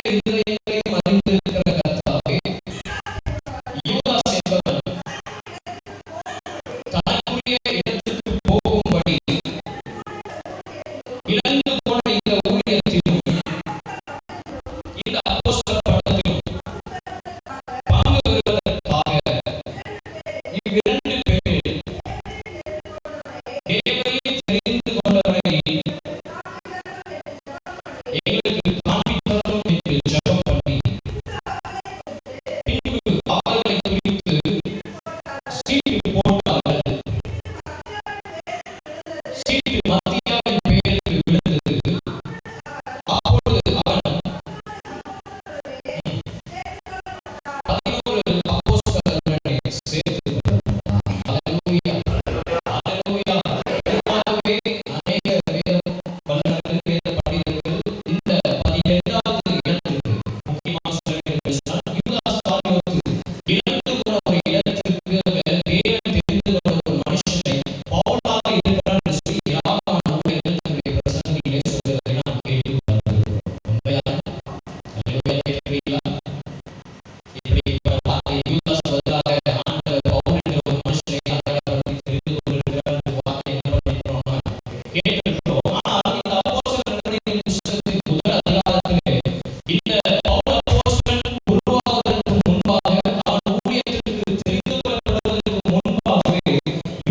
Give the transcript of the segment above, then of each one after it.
இருதயங்களையும் அறிந்திருக்கிற கர்த்தாவே, யூதாஸ் என்பவன் தனக்குரிய இடத்திற்கு போகும்படி இழந்து போன இந்த ஊழியத்திலும் இந்த அப்போஸ்தல பட்டத்திலும் பங்கு பெறுவதற்காக இவ்விரண்டு பேரில் தேவனை தெரிந்து கொண்டவரை எங்களுக்கு காண்பித்தரும் என்று ஜெபம் பண்ணி, பின்பு அவர்களை குறித்து சீட்டு போட்டார்கள். சீட்டு மத்தியாவின் பெயருக்கு விழுந்தது. அப்பொழுது அவன் 11 அப்போஸ்தலர்களை சேர்த்து கொண்டான். அல்லேலூயா, அல்லேலூயா. பொதுவாகவே அநேக வேதம் வல்லுநர்கள், வேத பண்டிதர்கள் இந்த 17வது இடத்துக்கு முக்கியமாக சொல்ல வேண்டும். யூதாஸ் காரியோத்து இழந்து போன ஒரு இடத்திற்கு தேவன் தெரிந்து கொண்ட ஒரு மனுஷனை பவுலாக இருக்கிறார் என்று சொல்லி யாவான் ஊழியர்களுடைய பிரசங்கங்களிலே சொல்வதை நாம் கேள்விப்பட்டிருக்கிறோம். உண்மையா? அல்லேலூயா, கேட்கிறீர்களா? இப்படிப்பட்ட வார்த்தை யூதாஸ் பதிலாக ஆண்டவர் பவுல் என்ற ஒரு மனுஷனை அடையாளப்படுத்தி தெரிந்து கொண்டிருக்கிறார் என்ற வார்த்தை என்ன பண்ணிக்கிறோம்? கேட்டிருக்கிறோம். ஆனால் இந்த அப்போஸ்தலர் நடவடிக்கைகளின் புத்தகத்தின் முதல் அதிகாரத்திலே இந்த பவுல் அப்போஸ்தலன் உருவாவதற்கு முன்பாக, அவன் ஊழியத்திற்கு தெரிந்து கொள்ளப்படுவதற்கு முன்பாகவே,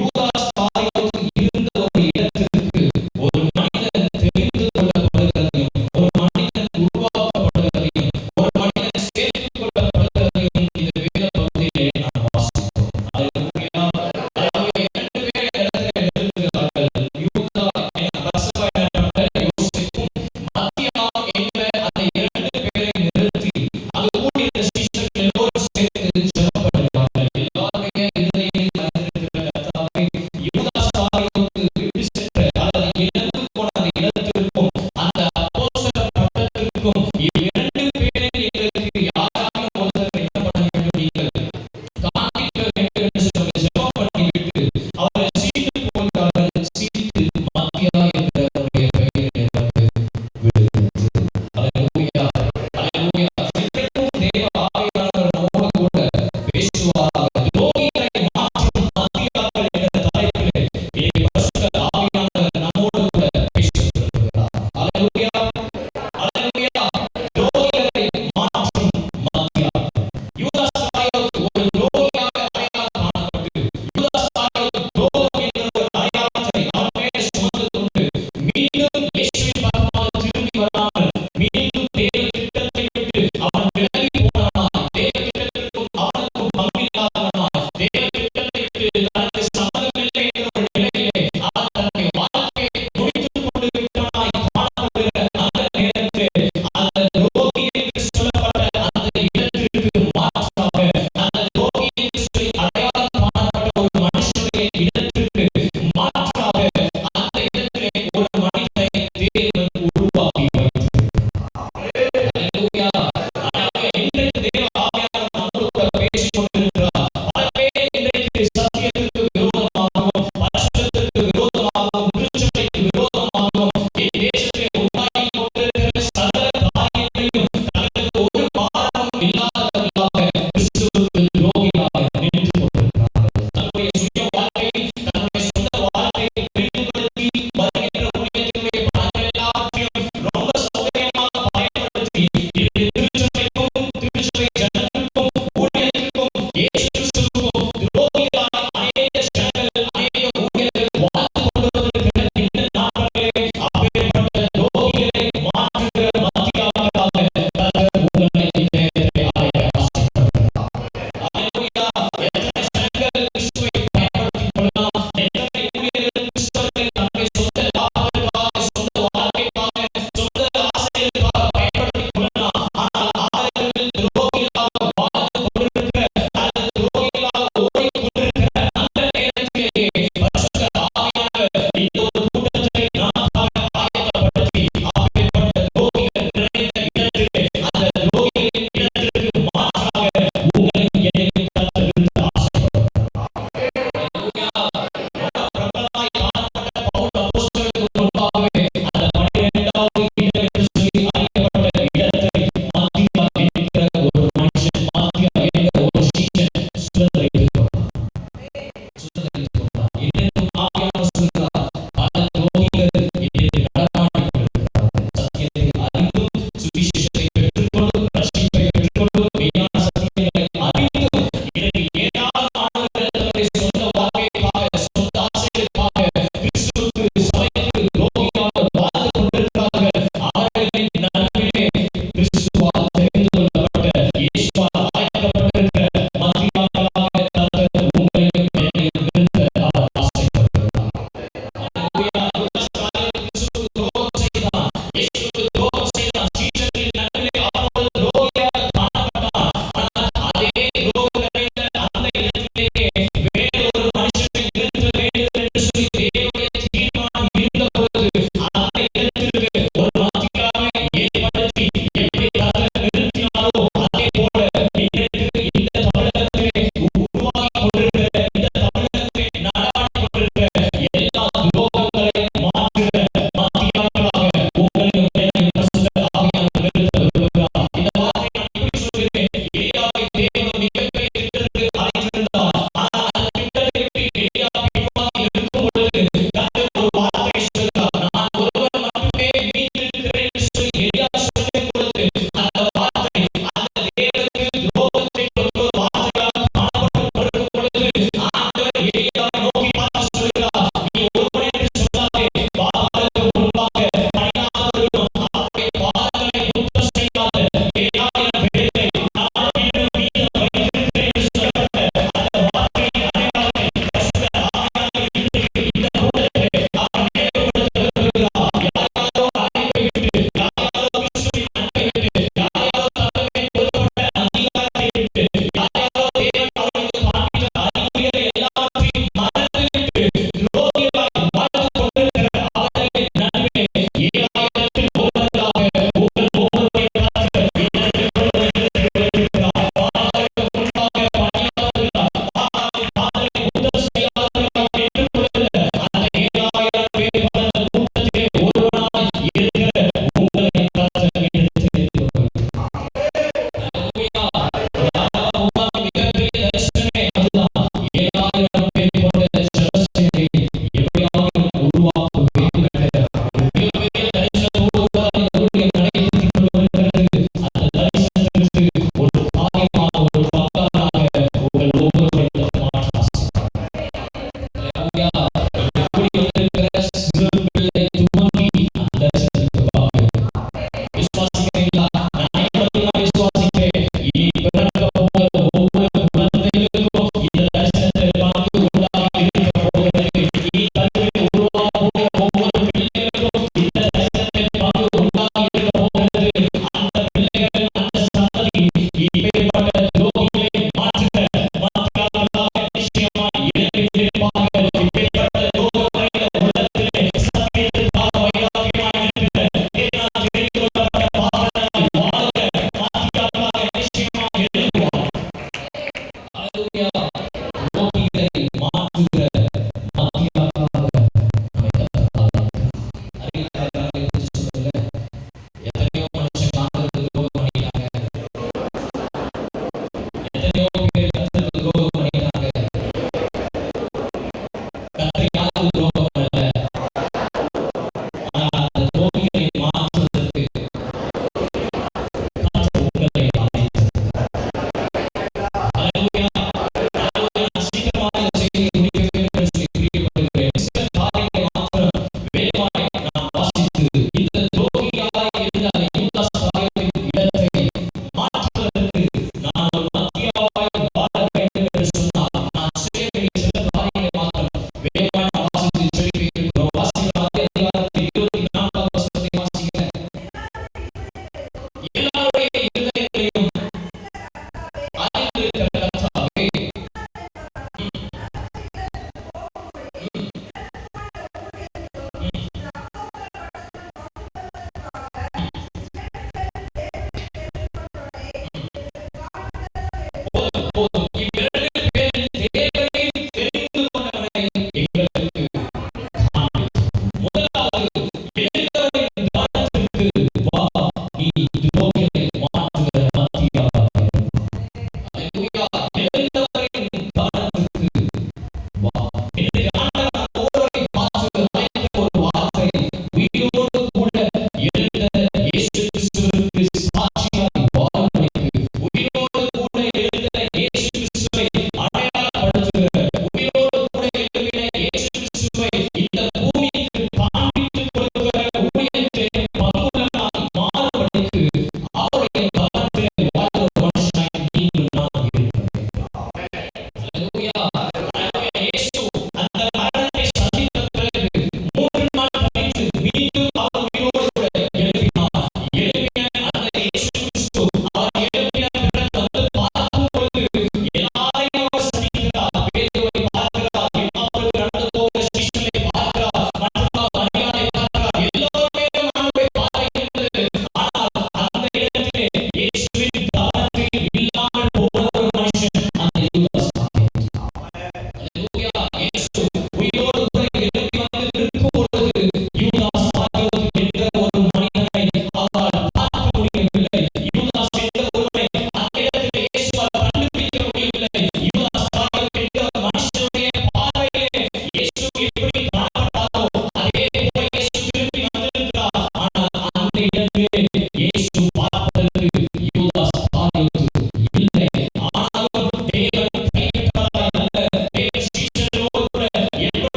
யூதாஸ் காரியோத்து இருந்த ஒரு இடத்திற்கு ஒரு மனிதன் தெரிந்து கொள்ளப்படுகிறதையும், ஒரு மனிதன் உருவாக்கப்படுகிறதையும், ஒரு மனிதன் சேர்த்துக் கொள்ளப்படுகிறதையும் இந்த வேத பகுதியிலே நாம் வாசிக்கிறோம். அல்லேலூயா, அல்லேலூயா. 2 பேரை இடத்திலே நிறுத்துகிறார்கள். யூதா என்ற பர்சபா எனப்பட்ட யோசேப்பும், மத்தியா என்கிற அந்த 2 பேரை நிறுத்தி அந்த ஊழியர் சீஷர்கள் எல்லோரும் சேர்ந்து ஜெபம் பண்ணுவார்கள். எல்லாருடைய இருதயங்களில் அறிந்திருக்கிற கர்த்தாவே, யூதாஸ் காரியோத்து விட்டு சென்ற அல்லது இழந்து போன அந்த இடத்திற்கும் அந்த அப்போஸ்தலர் பட்டத்திற்கும் இவ்விரண்டு பேரில் எங்களுக்கு யாராலும் ஒருத்தரை என்ன பண்ண வேண்டும்? நீங்கள் காண்பிக்க வேண்டும் என்று சொல்லி ஜெபம் பண்ணிவிட்டு அவரை சீட்டு போட்டார்கள். சீட்டு மத்தியா என்ற அவருடைய பெயரிலே வந்து விழுகிறது. அல்லேலூயா, அல்லேலூயா. இன்றைக்கும் தேவ ஆவியானவர் நம்மோடு கூட பேசுவாராக. துரோகிகளை மாற்றும் மத்தியாக்கள் என்ற தலைப்பிலே இன்றைக்கு பரிசுத்த ஆவியானவர் நம்மோடு கூட பேசிக் கொண்டிருக்கிறார். அல்லேலூயா, அல்லேலூயா. துரோகிகளை மாற்றும் மத்தியாக்கள். யூதாஸ் காரியோத்து ஒரு துரோகியாக அடையாளம் காணப்பட்டு, யூதாஸ் காரியோத்து துரோகம் என்ற ஒரு அடையாளத்தை அவன் மேலே சுமந்து கொண்டு மீண்டும் இயேசுவின் பக்கமாக திரும்பி வராமல் மீண்டும் தேவ திட்டத்தை விட்டு அவன் விலகி போனான். தேவ திட்டத்திற்கும் அவனுக்கும் பங்கில்லாதவனாய், தேவ திட்டத்தை விட்டு தனக்கு சம்மதமில்லை என்ற ஒரு நிலையிலே அவன் தன்னுடைய வாழ்க்கையை முடித்துக் கொண்டு விட்டவனாய் காணப்படுகிற அந்த நேரத்திலே அந்த துரோகி என்று சொல்லப்பட்ட அந்த இடத்திற்கு மாற்றாக, அந்த துரோகி என்று சொல்லி அடையாளம் காணப்பட்ட ஒரு மனுஷனுடைய இடத்திற்கு மாற்றாக அந்த இடத்திலே ஒரு மனிதனை தேவன் உருவாக்கி வைத்திருக்கிறார். அல்லேலூயா, அல்லேலூயா. இன்றைக்கு தேவ ஆவியானவர் நம்மோடு கூட பேசிக் கொண்டிருக்கிறார். பல பேர் இன்றைக்கு சத்தியத்திற்கு விரோதமாகவும், பரிசுத்தத்திற்கு விரோதமாகவும், திருச்சபைக்கு விரோதமாகவும் இந்த தேசத்திலே உண்டாகிக் கொண்டிருக்கிற சகல காரியங்களையும் தங்களுக்கு ஒரு பாரமும் இல்லாதவர்களாக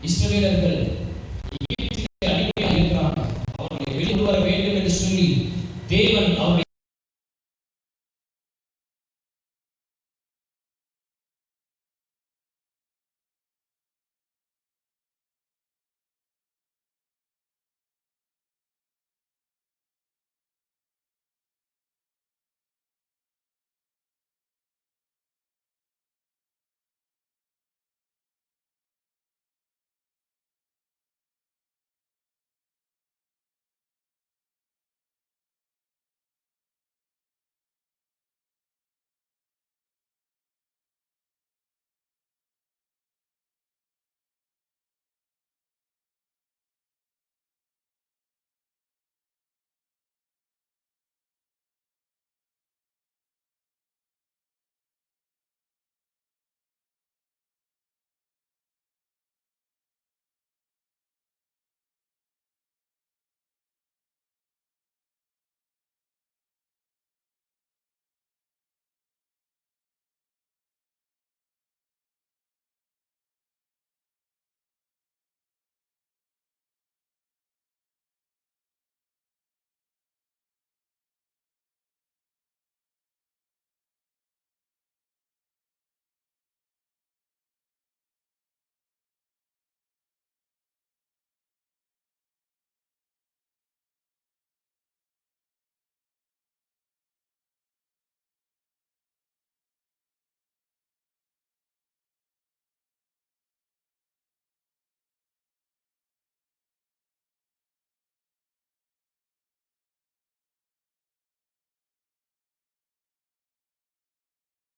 இஸ்ரவேலர்கள் எகிப்திலே அடிமையாக இருக்கிறார்கள். அவர்களை வெளியே வர வேண்டும் என்று சொல்லி தேவன் அவருடைய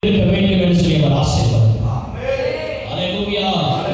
இருக்க வேண்டும் என்று சொல்லி அவர் ஆசைப்படுகிறார். அல்லேலூயா.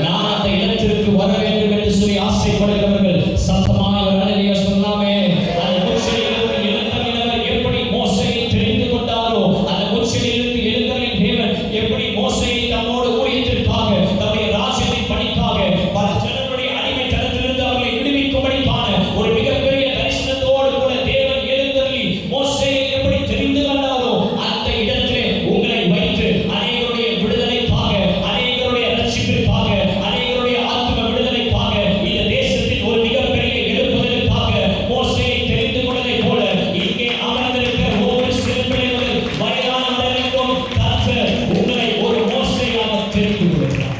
நான் அந்த இடத்திற்கு வர வேண்டும் என்று சொல்லி ஆசைப்படுகிறவர்கள் சத்தமாக அல்லேலூயா சொல்லாமே. அந்த முச்செடியிலிருந்து எழுந்தவர் எப்படி மோசேயை தெரிந்து கொண்டாரோ, அந்த முச்செடியிலிருந்து எழுந்தவரின் தேவன் எப்படி மோசேயை தம்மோடு ஊழியத்திற்காக தம்முடைய ராஜ்யத்தின் பணிக்காக பல ஜனங்களுடைய அடிமைத்தனத்திலிருந்து அவர்களை விடுவிக்கும்படிக்கான ஒரு மிகப்பெரிய தரிசனத்தோடு கூட தேவன் எழுந்தருளி மோசேயை எப்படி தெரிந்து கொண்டாரோ, அந்த இடத்திலே உங்களை வைத்து அநேகருடைய விடுதலைக்காக, அநேகருடைய ரட்சிப்பிற்காக, அநேகருடைய ஆத்தும விடுதலைக்காக, இந்த தேசத்தில் ஒரு மிகப்பெரிய எழுப்புதலுக்காக மோசேயை தெரிந்து கொண்டதைப் போல இங்கே அமர்ந்திருக்கிற ஒவ்வொரு சிறு பிள்ளைகளும் வயதானவர்களுக்கும் கர்த்தர் உங்களை ஒரு மோசேயாக தெரிந்து கொள்கிறார்.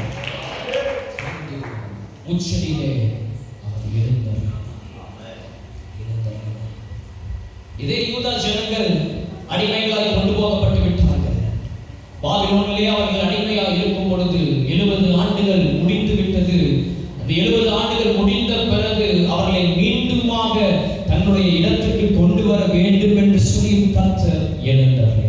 முச்செடியிலே அவர் எழுந்தார். இதே யூதா ஜனங்கள் அடிமைகளாய் கொண்டு போகப்பட்டு விட்டார்கள். பாபிலோனிலே அவர்கள் அடிமையாக இருக்கும் பொழுது 70 ஆண்டுகள் முடிந்து விட்டது. அந்த 70 ஆண்டுகள் முடிந்த பிறகு அவர்களை மீண்டுமாக தன்னுடைய இடத்துக்கு கொண்டு வர வேண்டும் என்று சொல்லி கர்த்தர் எழுந்தார்.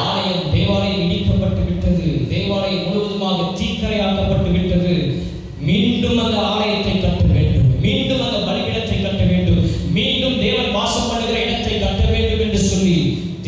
ஆலயம் தேவாலயம் இடிக்கப்பட்டு விட்டது, தேவாலயம் முழுவதுமாக தீக்கரையாக்கப்பட்டு விட்டது. மீண்டும் அந்த ஆலயத்தை கட்ட வேண்டும், மீண்டும் அந்த பலிபீடத்தை கட்ட வேண்டும், மீண்டும் தேவன் வாசம் பண்ணுகிற இடத்தை கட்ட வேண்டும் என்று சொல்லி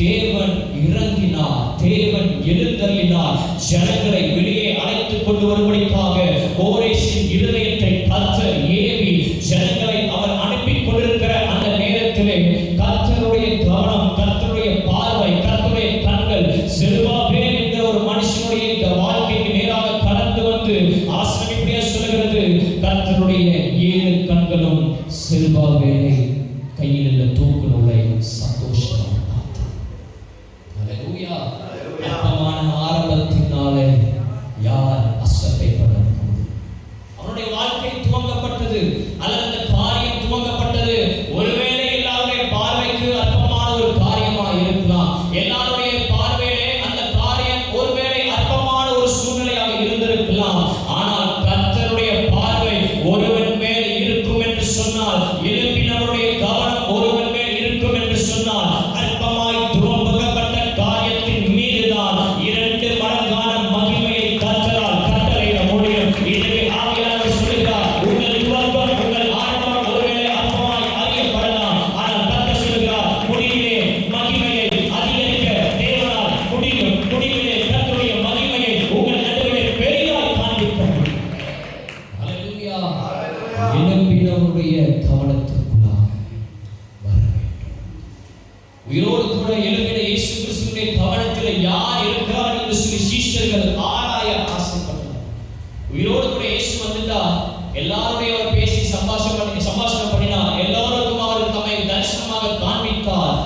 தேவன் இறங்கினார், தேவன் எழுந்தருளினார். ஜனங்களை வெளியே அழைத்துக் கொண்டு வரும்படிக்காக கோரேசின் இருதயத்தை கர்த்தர் ஏவி ஜனங்களை அவர் அனுப்பி கொண்டிருக்கிற அந்த நேரத்திலே கர்த்தருடைய கவனம், கர்த்தருடைய பார்வை, கர்த்தருடைய கண்கள் செருபாபேல் என்கிற ஒரு மனுஷனுடைய வாழ்க்கைக்கு நேராக கடந்து வந்து ஆசனம் இப்படியே சொல்லுகிறது, கர்த்தருடைய 7 கண்களும் செருபாபேலை கையில் உள்ள தூக்கு நூலை சந்தோஷமாக பார்த்தது. ஹல்லேலூயா. அற்பமான ஆரம்பத்தினாலே யார் அசட்டை பண்ண அவனுடைய வாழ்க்கை துவங்கப்பட்டது அல்லது அந்த காரியம் துவங்கப்பட்டது. ஒருவேளை எல்லாருடைய பார்வைக்கு அற்பமான ஒரு காரியமா இருக்கலாம், எல்லாருடைய பார்வையிலே அந்த காரியம் ஒருவேளை அற்பமான ஒரு சூழ்நிலையாக இருந்திருக்கலாம். ஆனால் கர்த்தருடைய பார்வை ஒருவன் மேல் இருக்கும் என்று சொன்னால், எழுப்பினவருடைய கவனம் ஒருவன் மேல் இருக்கும் என்று சொன்னால், அற்பமாய் துவங்கப்பட்ட காரியத்தின் மீதுதான் 2 மடங்கான மகிமையை கர்த்தரால் கட்டளையிட முடியும். எனவே ஆவியானவர் சொல்கிறார், உங்கள் துவக்கம், உங்கள் ஆரம்பம் ஒருவேளை அற்பமாய் அறியப்படலாம், ஆனால் கர்த்தர் சொல்கிறார், முடிவிலே மகிமையை அதிகரிக்க தேவனால் முடியும். முடிவிலே கர்த்தருடைய மகிமையை உங்கள் நடுவிலே பெரிதாய் காண்பிக்க முடியும். ஹல்லேலூயா. எழும்பினவருடைய கவனத்திற்குள்ளாக வர வேண்டும். உயிரோடு கூட எழும்பின இயேசு கிறிஸ்துவின் கவனத்தில் யார் இருக்கிறார் என்று சொல்லி சீஷர்கள் ஆராய ஆசைப்பட்டனர். உயிரோடு கூட இயேசு வந்துட்டா எல்லாருடைய அவர் பேசி சம்பாஷணம் பண்ணினார், எல்லோருக்கும் அவர் தம்மை தரிசனமாக காண்பித்தார்.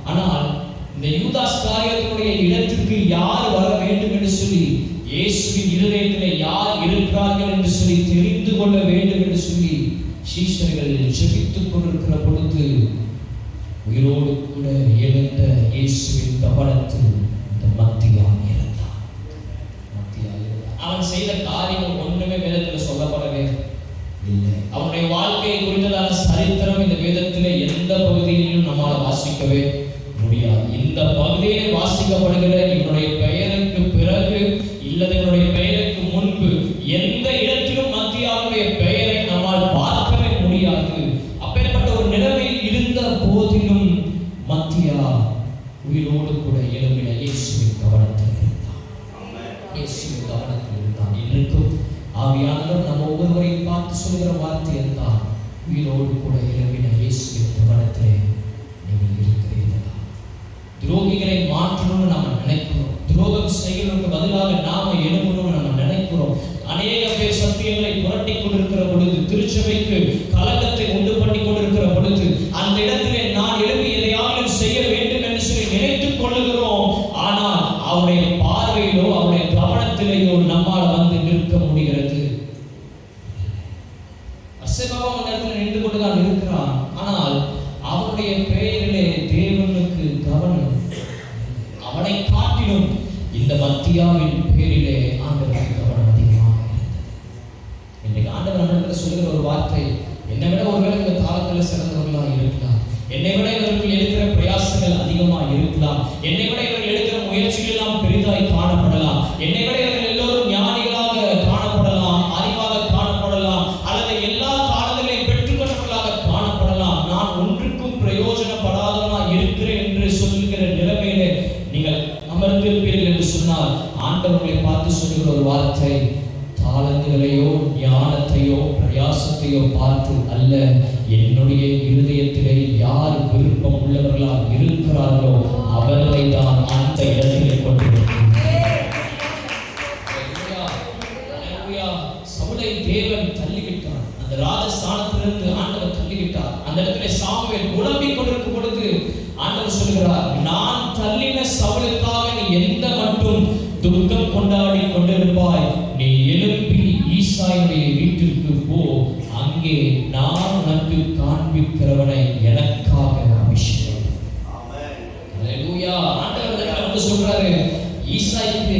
ஆனால் இந்த யூதாஸ் காரியத்தினுடைய இடத்திற்கு யார் வர வேண்டும் என்று சொல்லி இயேசுவின் இருதயத்திலே யார் இருக்கிறார்கள் என்று சொல்லி தெரிந்து கொள்ள வேண்டும் என்று சொல்லி சீஷர்கள் ஜெபித்துக் கொண்டிருக்கிற பொழுது உயிரோடு கூட எழுந்த இயேசுவின் கவனத்தில் இந்த மத்தியா இருந்தான். அவன் செய்த காரியம் ஒன்றுமே வேதத்தில் சொல்லப்படவே இல்லை. அவனுடைய வாழ்க்கையை குறித்ததான சரித்திரம் இந்த வேதத்திலே எந்த பகுதியிலும் நம்மால் வாசிக்கவே முடியாது. இந்த பகுதியிலே வாசிக்கப்படுகிற இவனுடைய பெயருக்கு பிறகு இல்லது இவனுடைய பெயருக்கு முன்பு எந்த இடத்திலும் மத்தியாவுடைய பெயரை நம்மால் பார்க்கவே முடியாது. அப்பேற்பட்ட ஒரு நிலைமையில் இருந்த போதிலும் மத்தியா உயிரோடு கூட எழும்பின இயேசுவின் கவனத்தில் இருந்தான். இயேசுவின் கவனத்தில் இருந்தான். இன்றைக்கும் ஆவியானவர் நம்ம ஒவ்வொருவரையும் பார்த்து சொல்கிற வார்த்தை இருந்தால், உயிரோடு கூட எழும்பின இயேசுவின் கவனத்திலே நீங்கள் இருக்கிறீர்களா? துரோகிகளை மாற்றணும்னு நம்ம நினைக்கிறோம், துரோகம் செய்யறதுக்கு பதிலாக நாம எழும்பணும்னு நம்ம நினைக்கிறோம். அநேக பேர் சத்தியங்களை புரட்டி கொண்டிருக்கிற பொழுது, திருச்சபைக்கு கலக்கத்தை உண்டு பண்ணி கொண்டிருக்கிற பொழுது, அந்த இடத்திலே நான் எழுப்பி எதையாவது செய்ய வேண்டும் என்று சொல்லி நினைத்துக் கொள்ளுகிறோம். ஆனால் அவருடைய பார்வையிலோ அவருடைய கவனத்திலேயோ நம்மால் வந்து நிற்க முடிகிறது. அசைபாவம் அந்த இடத்துல நின்று கொண்டுதான் இருக்கிறான். ஆனால் அவருடைய பெயரிலே தேவனுக்கு கவனம், அவனை காட்டிலும் இந்த மத்தியாவின் பேரிலே ஆண்டவருக்கு கவனம் அதிகமாக இருந்தது. இன்னைக்கு ஆண்டவர் நம்மிடத்தில் சொல்லுகிற ஒரு வார்த்தை, என்னை விட ஒருவேளை இந்த காலத்தில் சிறந்தவர்களாக இருக்கலாம், என்னை விட இவர்கள் எடுக்கிற பிரயாசங்கள் அதிகமாக இருக்கலாம், என்னை விட இவர்கள் எடுக்கிற முயற்சிகள் எல்லாம் பெரிதாய் காணப்படலாம், என்னை விட இவர்கள் எல்லோரும் ஞானிகளாக காணப்படலாம், அறிவாக காணப்படலாம், அல்லது எல்லா காலங்களையும் பெற்றுக்கொண்டவர்களாக காணப்படலாம். நான் ஒன்றுக்கும் பிரயோஜனப்படாதவனாக இருக்கிறேன் என்று சொல்லுகிற நிலைமையிலே நீங்கள் அமர்ந்திருப்பீர்கள் என்று சொன்னால், ஆண்டவர்களை பார்த்து சொல்லுகிற ஒரு வார்த்தை, தாளந்துகளையோ ஞானத்தையோ பிரயாசத்தையோ பார்த்து அல்ல, என்னுடைய இருதயத்திலே யார் விருப்பம் உள்ளவர்களாக இருக்கிறார்களோ அவர்களை தான் அந்த இடத்திலே கொண்டிருக்கிறேன். சவுலை தேவன் தள்ளிவிட்டார், அந்த ராஜஸ்தானத்திலிருந்து ஆண்டவர் தள்ளிவிட்டார். அந்த இடத்திலே சாமுவேல் புலம்பிக் கொண்டிருக்கும் பொழுது ஆண்டவர் சொல்கிறார், நான் தள்ளின சவுலுக்காக நீ எந்த மட்டும் துக்கம் கொண்டாடி கொண்டிருப்பாய், நீ எழுப்பி ஈசாயுடைய வீட்டிற்கு போ, அங்கே நான் உனக்கு காண்பிக்கிறவனை எனக்காக அபிஷேகம். ஹல்லேலூயா. ஆண்டவர் வந்து சொல்றாரு, ஈசாய்க்கு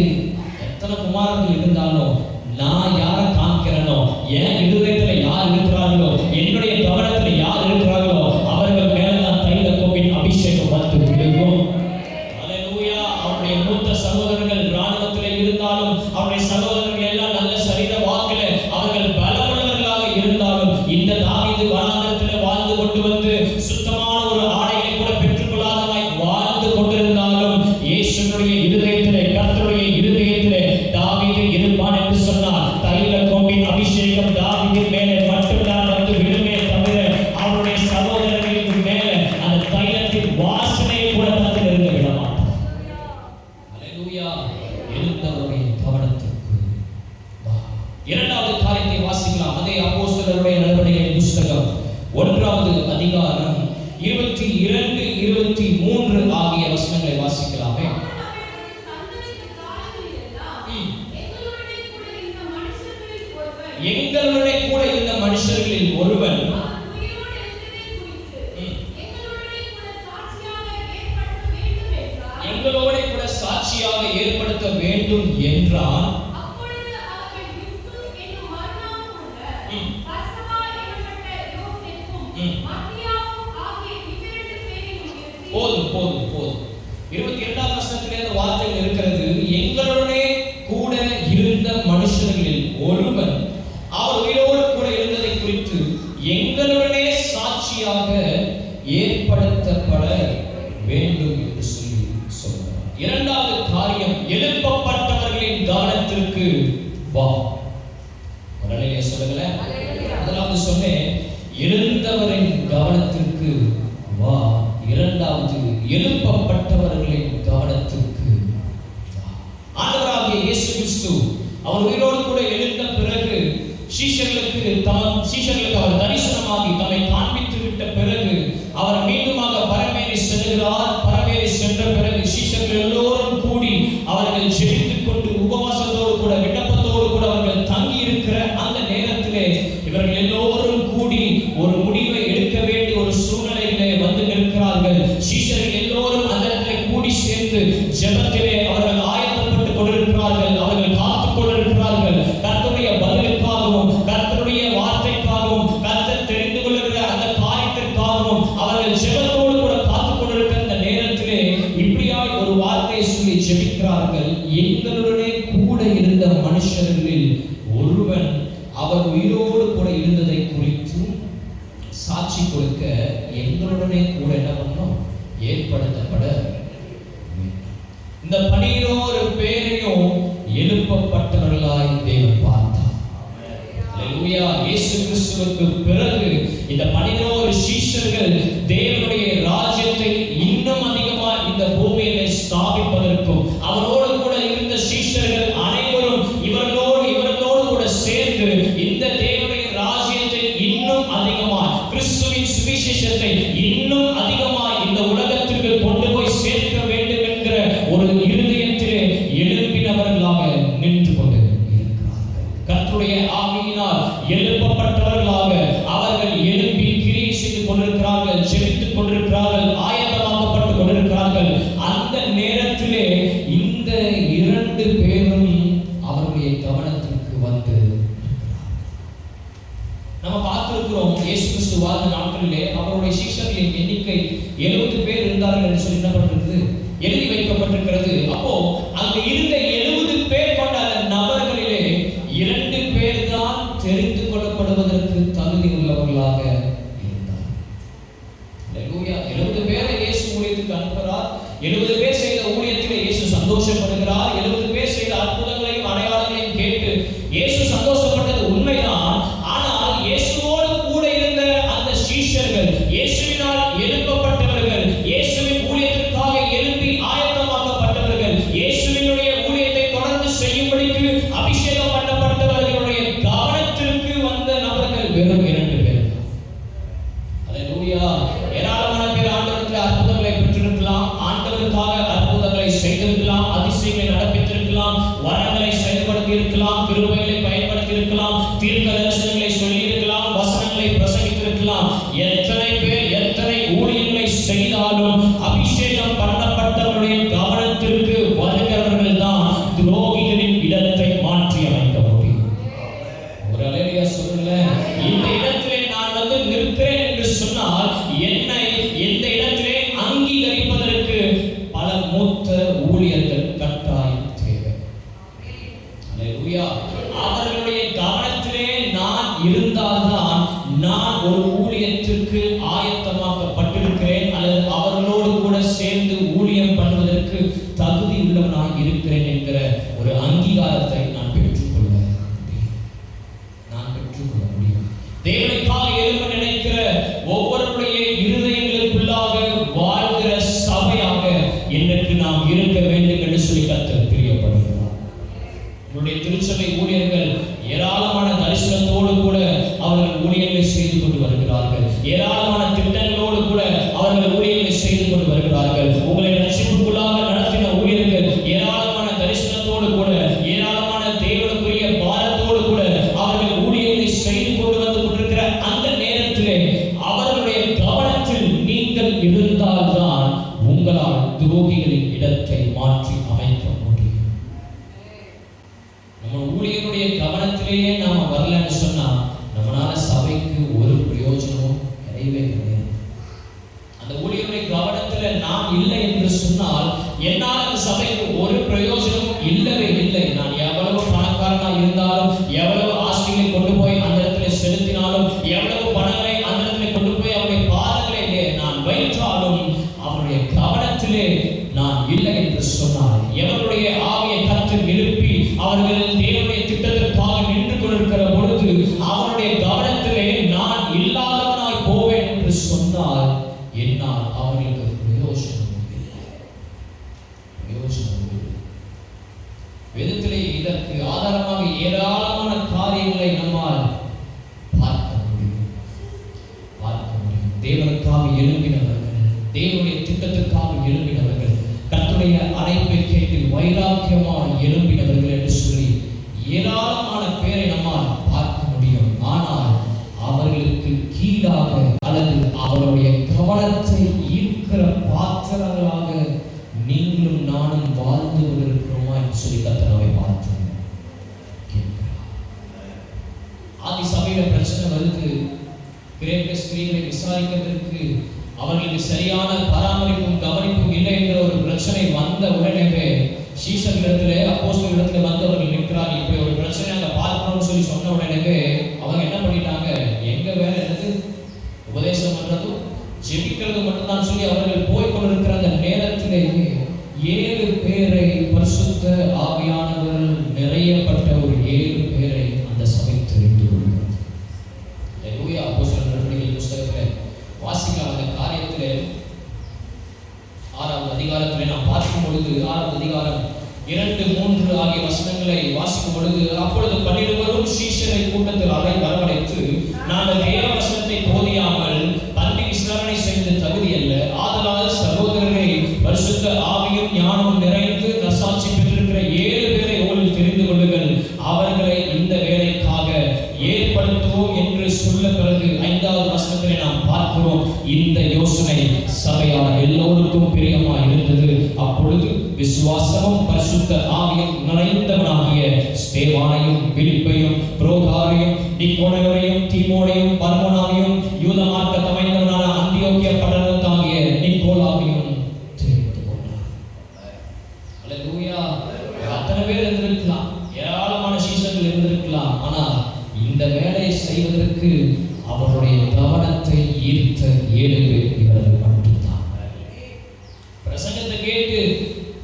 எத்தனை குமாரர்கள் இருந்தாலும் நான் யாரை காண்கிறனோ, என் இருதயத்துல யார் இருக்கிறார்களோ, என்னுடைய கவனத்துல யார் அதிகாரம் 22, 23 ஆகிய வசனங்களை வாசிக்கலாமே. எங்களுடைய கூட இந்த மனுஷர்களில் ஒருவன் எங்களோட கூட சாட்சியாக ஏற்படுத்த வேண்டும் என்றால் போதும் போதும் போதும். 22ஆம் வசனத்திலே அந்த வார்த்தைகள் இருக்கிறது. எங்களுடைய கூட இருந்த மனுஷர்களில் ஒருவன் அவர் உயிரோடு கூட இருந்ததை குறித்து எங்களுடைய சாட்சியாக ஏற்படுத்தப்பட வேண்டும் என்று சொல்லி சொல்றார். இரண்டாவது காரியம், எழுப்பப்பட்டவர்களின் கவனத்திற்கு வா. உடனே சொல்லுங்களேன். முதலாவது சொன்னேன், எழுந்தவரின் கவனத்திற்கு வா. இரண்டாவது, எழுப்பப்பட்டவர்களின் கவனத்திற்கு வா. ஆண்டவராகிய இயேசு கிறிஸ்து அவர் உயிரோடு கூட எழுந்த பிறகு சீஷர்களுக்கு அவர் தரிசனமாகி தம்மை காண்பித்து விட்ட பிறகு அவர் மீண்டுமாக பரமேறி செல்கிறார். பரமேறி சென்ற பிறகு சீஷர்கள் எல்லோரும் கூடி அவர்கள் ஜெபித்துக் கொண்டு உபவாசத்தோடு கூட விண்ணப்பத்தோடு கூட அவர்கள் தங்கி இருக்கிற அந்த நேரத்திலே இவர்கள் எல்லோரும் கூடி ஒரு முடிவை எடுக்க வேண்டிய ஒரு சூழ்நிலையிலே வந்து நிற்கிறார்கள். சீஷர்கள் எல்லோரும் அந்த இடத்திலே கூடி சேர்ந்து ஜெபத்திலே அவர்கள் ஆயத்தப்பட்டுக் கொண்டிருக்கிறார்கள். அவர்கள் காத்துக் கொண்டிருக்கிறார்கள். கர்த்தருடைய பதிலுக்காகவும் கர்த்தருடைய வார்த்தைக்காகவும் கர்த்தர் தெரிந்து கொள்ளுகிற அந்த காரியத்திற்காகவும் அவர்கள் ஜெபத்தோடு கூட காத்துக் கொண்டிருக்கிற அந்த நேரத்திலே இப்படியாய் ஒரு வார்த்தையை சொல்லி ஜெபிக்கிறார்கள். எங்களுடைய கூட இருந்த மனுஷர்களில் ஒருவன் அவர் உயிரோடு கூட இருந்ததை குறித்து சாட்சி கொடுக்க எங்களுடனே கூட என்ன பண்ணணும், ஏற்படுத்தப்பட. இந்த 11 பேரையும் எழுப்பப்பட்டவர்களாய் தேவன் பார்த்தார். அல்லேலூயா. இயேசு கிறிஸ்துவுக்கு பிறகு இந்த 11 சீஷர்கள் தேவனுடைய ராஜ்யத்தை இன்னும் அதிகமாக இந்த பூமியிலே ஸ்தாபிப்பதற்கும் அவரோடு கூட இருந்த சீஷர்கள் அனைவரும் இவர்களோடு கூட சேர்ந்து இந்த தேவனுடைய ராஜ்யத்தை இன்னும் அதிகமாக, கிறிஸ்துவின் சுவிசேஷத்தை இன்னும் அதிகமாக இந்த உலகத்திற்கு கொண்டு போய் சேர்க்க வேண்டும் என்கிற ஒரு இருதயத்திலே எழுப்பினவர்களாக நின்று கொண்டு இருக்கிறார்கள். கர்த்தருடைய ஆவியினால் எழுப்பப்பட்டவர்களாக அவர்கள் எழுப்பி கிரியை செய்து கொண்டிருக்கிறார்கள், ஜெபித்துக் கொண்டிருக்கிறார்கள், ஆயத்தமாக்கப்பட்டுக் கொண்டிருக்கிறார்கள். அந்த நேரத்திலே இந்த 2 பேரும் அவருடைய கவனத்திற்கு வந்து நம்ம பார்த்திருக்கிறோம். இயேசு கிறிஸ்து வாழ்ந்த நாட்களிலே அவருடைய சீஷர்களின் எண்ணிக்கை 70 பேர் இருந்தார்கள் என்று சொல்லி என்ன பண்றது, எழுதி வைக்கப்பட்டிருக்கிறது. அப்போ அங்கு இருந்த 70 பேர் கொண்ட அந்த நபர்களிலே 2 பேர் தான் தெரிந்து கொள்ளப்படுவதற்கு தகுதி உள்ளவர்களாக இருந்தார். அல்லேலூயா. 70 பேரை இயேசு ஊழியத்துக்கு அனுப்புகிறார். 70 பேர் செய்த ஊழியத்திலே இயேசு சந்தோஷப்படுகிறார். 70 பேர் செய்த அற்புதங்களையும் அடையாளங்களையும் கேட்டு இயேசு சந்தோஷப்பட்டது உண்மைதான். ஆனால் இயேசுவோடு கூட இருந்த அந்த சீஷர்கள், இயேசுவினால் எழுப்பப்பட்டவர்கள், இயேசுவின் ஊழியத்திற்காக எழுப்பி ஆயத்தமாக்கப்பட்டவர்கள், இயேசுவினுடைய ஊழியத்தை தொடர்ந்து செய்யும்படிக்கு அபிஷேகம் பண்ணப்பட்டவர்களுடைய கவனத்திற்கு வந்த நபர்கள் வெறும் 2 பேர். அல்லேலூயா. ஏராளமான பேர் ஆண்டவருடைய அற்புதங்களை பெற்றிருக்கலாம், ஆண்டவருக்காக அற்புதங்களை செய்திருக்கலாம், அதிசயங்களை நடப்பித்திருக்கலாம், வரங்களை செயல்படுத்தி இருக்கலாம், கிருபைகளை பயன்படுத்தி இருக்கலாம், தீர்க்க தரிசனங்களை சொல்லி இருக்கலாம், வசனங்களை பிரசங்கித்திருக்கலாம். எத்தனை பேர் எத்தனை ஊழியங்களை செய்தாலும் அபிஷேகம் பண்ணப்பட்டவருடைய கவனத்திற்கு வருகிறவர்கள் தான் துரோகிகளின் இடத்தை மாற்றி அமைக்க முடியும். ஒரு அல்லேலூயா சொல்லுங்க. இந்த இடத்திலே நான் வந்து நிற்கிறேன் என்று சொன்னால் என்னை இந்த இடத்திலே அங்கீகரிப்பதற்கு பல மூத்த ஊழியர்கள் கட்டாயம் தேவை. அல்லேலூயா. அவர்களுடைய கவனத்திலே நான் இருந்தால்தான் நான் ஒரு ஊழியத்திற்கு ஆயத்தமாக்கப்பட்டிருக்கிறேன் அல்லது அவர்களோடு கூட சேர்ந்து ஊழியம் பண்ணுவதற்கு தகுதி உள்ளவனாக இருக்கிறேன் என்கிற ஒரு அங்கீகாரத்தை நான் பெற்றுக்கொள்ள முடியும். தேவனுக்காக எழும்ப நினைக்கிற ஒவ்வொருடைய இருதயங்களுக்குள்ளாக வாழ்கிற சபையாக இன்றைக்கு நாம் இருக்க வேண்டும் என்று சொல்லி கர்த்தர் பிரியப்படுகிறார். நம்முடைய திருச்சபை ஊழியர்கள் ஏராளமான தரிசனத்தோடு கூட அவர்கள் ஊழியங்களை செய்து கொண்டு வருகிறார்கள். ஏராளமான திட்டங்கள் நான் இல்லை என்று சொன்னால் என்னால் அந்த சபைக்கு ஒரு பிரயோஜனமும் இல்லவே இல்லை. நான் எவ்வளவு பணக்காரனா இருந்தாலும், எவ்வளவு ஆஸ்திகளை கொண்டு போய் அந்த இடத்துல செலுத்தினாலும், எவ்வளவு பணங்களை அந்த இடத்துல கொண்டு போய் அவருடைய பாதங்களிலே நான் வைத்தாலும், அவருடைய கவனத்திலே நான் இல்லை என்று சொன்னால், எவருடைய ஆவியை கர்த்தர் எழுப்பி அவர்கள் தேவனுடைய திட்டத்திற்காக நின்று கொண்டிருக்கிற பொழுது அவருடைய கவனத்திலே நான் இல்லாதவனாய் போவேன் என்று சொன்னால் என்னால் அவர்களுக்கு பிரயோஜனம் இல்லை. வேதத்திலே இதற்கு ஆதாரமாக ஏராளமான காரியங்களை நம்மால் பார்க்க முடியும். தேவனுக்காக எழும்பினவர்கள், தேவனுடைய திட்டத்திற்காக எழும்பினவர்கள், கர்த்தருடைய அழைப்பை கேட்டு வைராக்கியமாக எழும்பினவர்கள் என்று சொல்லி ஏராளமான பேரை நம்மால் பார்க்க முடியும். ஆனால் அவர்களுக்கு கீழாக அல்லது அவருடைய கவனத்தை ஈர்க்கிற பாத்திரங்களாக நீங்களும் நானும் வாழ்ந்து கொண்டிருக்கிறோமா என்று சொல்லி கர்த்தரை பார்த்து கேட்கிறார். ஆதி சபையில பிரச்சனை வருது. கிரேக்க ஸ்திரீகளை விசாரிக்கிறதற்கு அவர்களுக்கு சரியான பராமரிப்பும் கவனிப்பும் இல்லை என்கிற ஒரு பிரச்சனை வந்த உடனே சீஷர்களிடத்திலே அப்போஸ்தலர்களிடத்திலே வந்தவர்கள் நிற்கிறார்கள். இப்படி ஒரு பிரச்சனை அங்க பார்க்கணும்னு சொல்லி சொன்ன உடனே அவங்க என்ன பண்ணிட்டாங்க, எங்க வேலை என்னது, உபதேசம் பண்றதும் ஜெபிக்கிறது மட்டும்தான் சொல்லி அவர்கள் போய் கொண்டிருக்கிற அந்த நேரத்திலேயே 7 பேரை பரிசுத்த ஆவியானவர்கள் நிறையப்பட்ட ஒரு 7 பேரை அந்த சபை தெரிந்து கொள்கிறது. அப்போஸ்தலர் புஸ்தகத்தில் வாசிக்கலாம். அந்த காரியத்திலே 6வது அதிகாரத்திலே நாம் பார்க்கும் பொழுது 6வது அதிகாரம் 2, 3 ஆகிய வசனங்களை வாசிக்கும் பொழுது, அப்பொழுது 12 சீஷரை கூட்டத்தில் வரவழைத்து, நாங்கள் தேவ வசனத்தை போதியாமல் பந்தி விசாரணை செய்து தகுதி அல்ல, ஆதலால் சகோதரரை பரிசுத்த ஆவியும் ஞானமும் நிறைந்து நற்சாட்சி பெற்றிருக்கிற 7 பேரை உங்களில் தெரிந்து கொள்ளுங்கள், அவர்களை இந்த வேலைக்காக ஏற்படுத்துவோம் என்று சொல்ல பிறகு 5வது வசனத்திலே நாம் பார்க்கிறோம், இந்த யோசனை சபையார் எல்லோருக்கும் பிரியமாய் இருந்தது. அப்பொழுது விசுவாசமும் பரிசுத்த ஆவியும் நிறைந்தவனாகிய ஸ்தேவானையும் பிலிப்பையும் புரோகாரையும் நிக்கோதேமையும் தீமோனையும் பர்மோனாவையும் யூத மார்க்கத்தை அமைந்தவனான அந்தியோக்கிய பட்டணத்தாகிய நிக்கோலாவையும் தெரிந்து கொண்டார். அல்லேலூயா. அத்தனை பேர் இருந்திருக்கலாம், ஏராளமான சீஷர்கள் இருந்திருக்கலாம். ஆனால் இந்த வேலையை செய்வதற்கு அவருடைய கவனத்தை ஈர்த்த 7 பேர் இவர்கள் மட்டும்தான். பிரசங்கத்தை கேட்டு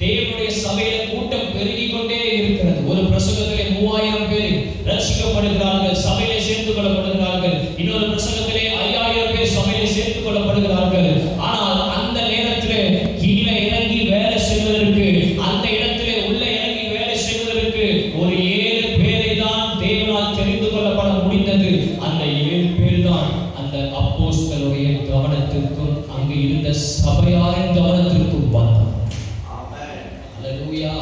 தேவனுடைய சபையில கூட்டம் பெருகிக் கொண்டே இருக்கிறது. ஒரு பிரசங்கத்திலே 3000 பேர் ரட்சிக்கப்படுகிறார்கள், சபையிலே சேர்த்துக் கொள்ளப்படுகிறார்கள். இன்னொரு பிரசங்கத்திலே 5000 பேர் சபையிலே சேர்த்துக் கொள்ளப்படுகிறார்கள். ஆனால் அந்த நேரத்திலே கீழே இறங்கி வேலை செய்வதற்கு, அந்த இடத்திலே உள்ள இறங்கி வேலை செய்வதற்கு ஒரு 7 பேரை தான் தேவனால் தெரிந்து கொள்ளப்பட முடிந்தது. அந்த 7 பேர் தான் அந்த அப்போஸ்தலருடைய கவனத்திற்கும் அங்கு இருந்த சபையாரின் கவனத்திற்கும் வந்தார். அல்லேலூயா.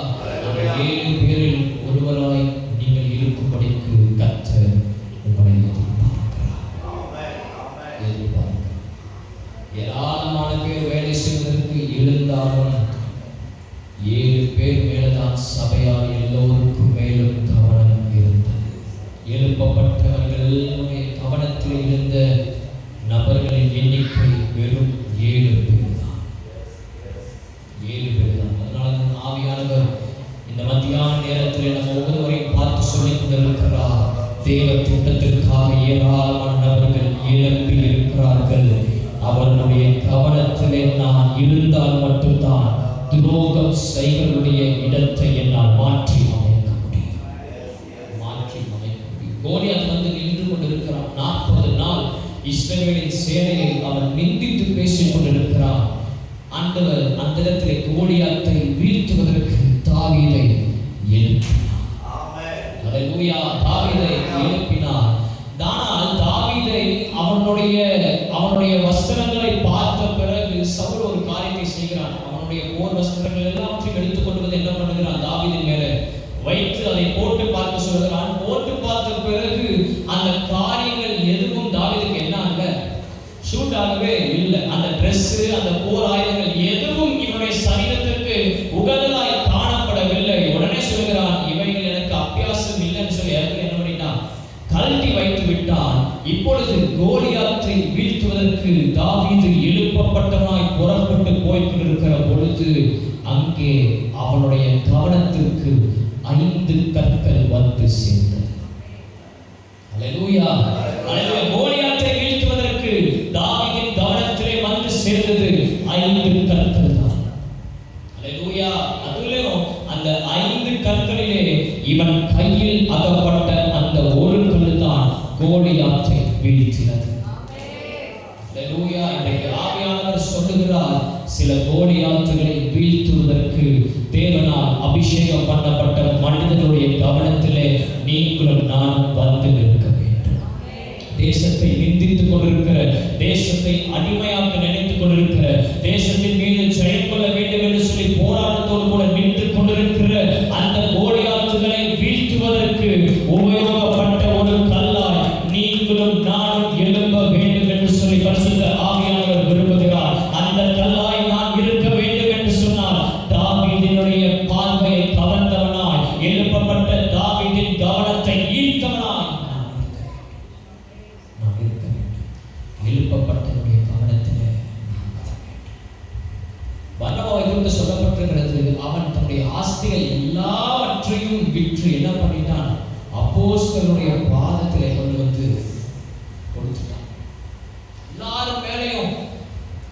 அந்த 7 பேரில் ஒருவராய் நீங்கள் இருக்கும்படிக்கு கர்த்தர் உங்களை எதிர்பார்க்கிறார். ஏராளமான பேர் வேலை செய்வதற்கு இருந்தாலும் 7 பேர் மேலதான் சபையார் எல்லோருக்கும் மேலும் கவனம் இருந்தது. எழுப்பப்பட்டவர்களுடைய கவனத்தில் இருந்த நபர்களின் எண்ணிக்கை வெறும் 7 பேர் தான். 7 பேர் தான். அதனால ஆவியானவர் இந்த மத்தியான நேரத்தில் நம்ம ஒவ்வொருவரையும் பார்த்து சொல்லிக் கொண்டிருக்கிறார். தேவ திட்டத்திற்காக ஏராளமான நபர்கள் எழுப்பி இருக்கிறார்கள். அவர்களுடைய கவனத்திலே நான் இருந்தால் மட்டும்தான் துரோகம் செய்வர்களுடைய இடத்தை என்னால் மாற்றி அமைக்க முடியும். கோலியாத் வந்து நின்று கொண்டிருக்கிறான். 40 நாள் இஸ்ரவேலின் சேனையை அவன் நிந்தித்து பேசிக் கொண்டிருக்கிறான். ஆண்டவர் அந்த இடத்திலே கோலியாத்தை வீழ்த்துவதற்கு தாவீதை எழுப்பினார். அல்லேலூயா. தாவீதை எழுப்பினார். ஆனால் தாவீதை அவனுடைய வஸ்திரங்களை பார்த்த பிறகு சவுல் ஒரு காரியத்தை செய்கிறான். அவனுடைய போர் வஸ்திரங்கள் எல்லாவற்றையும் எடுத்துக் கொண்டு வந்து என்ன பண்ணுகிறான், தாவீதின் மேலே வைத்து அதை போட்டு பார்க்க சொல்கிறான். போட்டு பார்த்த பிறகு அந்த காரியங்கள் எதுவும் தாவீதுக்கு என்ன ஆகல, ஷூட் ஆகவே இல்லை. அந்த டிரெஸ், அந்த போர் ஆயுதங்கள் எதுவும் இவனுடைய சரீரத்திற்கு உகந்ததாய் காணப்படவில்லை. உடனே சொல்கிறான், இவைகள் எனக்கு அபியாசம் இல்லைன்னு சொல்லி என்ன பண்ணிட்டான், கழட்டி வைத்து விட்டான். இப்பொழுது கோலியாத்தை வீழ்த்த வீழ்த்துவதற்கு தாவீது எழுப்பப்பட்டவனாய் புறப்பட்டு போய்கொண்டிருக்கிற பொழுது அங்கே அவனுடைய கவனத்திற்கு 5 கற்கள் வந்து சேர்ந்தது. அல்லேலூயா, அல்லேலூயா. கோலியாத்தை வீழ்த்துவதற்கு தாவீதின் கவனத்திலே வந்து சேர்ந்தது 5 கற்கள் தான். அல்லேலூயா. அதிலும் அந்த 5 கற்களிலே இவன் கையில் அகப்பட்ட அந்த ஒரு கல் தான் கோலியாத்தை வீழ்த்தினது. அல்லேலூயா. இன்றைக்கு ஆவியானவர் சொல்லுகிறார், சில கோலியாத்துகளை வீழ்த்துவதற்கு தேவனால் அபிஷேகம் பண்ணப்பட்ட மனிதனுடைய கவனத்திலே நீங்களும் நானும் வந்து நிற்க வேண்டும். தேசத்தை நிந்தித்துக் கொண்டிருக்கிற, தேசத்தை அடிமையாக நினைத்துக் கொண்டிருக்கிற, தேசத்தின் மீது ஜெயம் கொள்ள வேண்டும் என்று சொல்லி போராட்டத்தோடு கூட நின்று கொண்டிருக்கிற அந்த கோலியாத்துகளை வீழ்த்துவதற்கு உபயோகப்பட்ட ஒரு கல்லாய் நீங்களும் நானும் எழும்ப வேண்டும் என்று சொல்லி பரிசுத்த ஆவியானவர் விரும்புகிறார். அந்த கல்லாய் நான் இருக்க வேண்டும் என்று சொன்னார். தாவீதினுடைய பார்வையை கவர்ந்தவனாய், எழுப்பப்பட்ட தாவீதின் கவனத்தை ஈர்த்தவனாய் நான் இருக்க வேண்டும். எழுப்பப்பட்டவனுடைய கவனத்திலே பர்னபாவை குறித்து சொல்லப்பட்டிருக்கிறது, அவன் தன்னுடைய ஆஸ்திகள் எல்லாவற்றையும் விற்று என்ன பண்ணிட்டான்? அப்போஸ்தலருடைய பாதத்திலே கொண்டு வந்து கொடுத்துட்டான். எல்லாரும் மேலையும்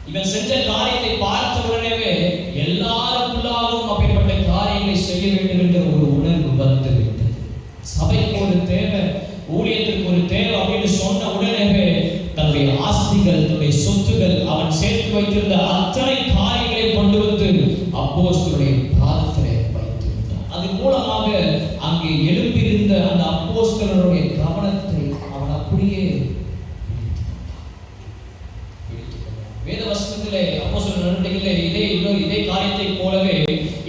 இவன் செஞ்ச காரியத்தை பார்த்த உடனே எல்லாருக்குள்ளாகவும் அப்படிப்பட்ட காரியங்களை செய்ய வேண்டும் என்ற ஒரு உணர்வு வந்து விட்டது. சபைக்கு ஒரு தேவை, ஊழியத்திற்கு ஒரு தேவை அப்படின்னு சொன்ன உடனே தன்னுடைய ஆஸ்திகள், தன்னுடைய சொத்துகள், அவன் சேர்த்து வைத்திருந்த அத்தனை காரியங்களை கொண்டு வந்து அப்போஸ்தலருடைய பாதத்திலே வைத்து விட்டான். அது மூலமாக அங்கே எழுப்பியிருந்த அந்த அப்போஸ்தலருடைய கவனத்தை அவன் அப்படியே வேத வசனத்திலே அப்போஸ்தலர் நடவடிக்கையிலே இதே காரியத்தை போலவே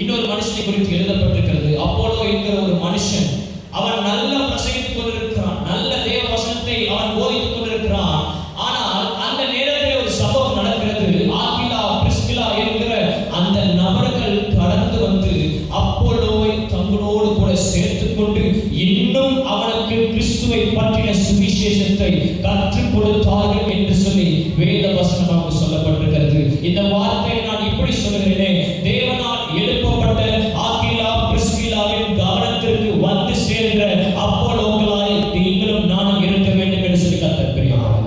இன்னொரு மனுஷனை குறித்து எழுதப்பட்டிருக்கிறது. அப்போலோ என்கிற ஒரு மனுஷன், அவன் நல்ல பிரசங்கித்துக் கொண்டிருக்கிறான், நல்ல தேவ வசனத்தை அவன் போதித்துக் கொண்டிருக்கிறான். ஆனால் அந்த நேரத்தில் ஒரு சம்பவம் நடக்கிறது. ஆகிலா, பிரிஸ்கிலா என்கிற அந்த நபர்கள் கடந்து வந்து அப்போலோவை தங்களோடு கூட சேர்த்துக் கொண்டு இன்னும் அவனுக்கு கிறிஸ்துவை பற்றின சுவிசேஷத்தை கற்றுக் கொடுத்தார்கள் என்று சொல்லி வேத வசனமாக சொல்லப்பட்டிருக்கிறது. இந்த வார்த்தையை நான் இப்படி சொல்கிறேன், தேவனால் எழுப்பப்பட்ட ஆகிலா, பிரிஸ்கிலாவின் கவனத்திற்கு வந்து சேர்கிற அப்போலோக்களாய் நீங்களும் நானும் இருக்க வேண்டும் என்று சொல்லி கர்த்தர் பிரியப்படுகிறார்.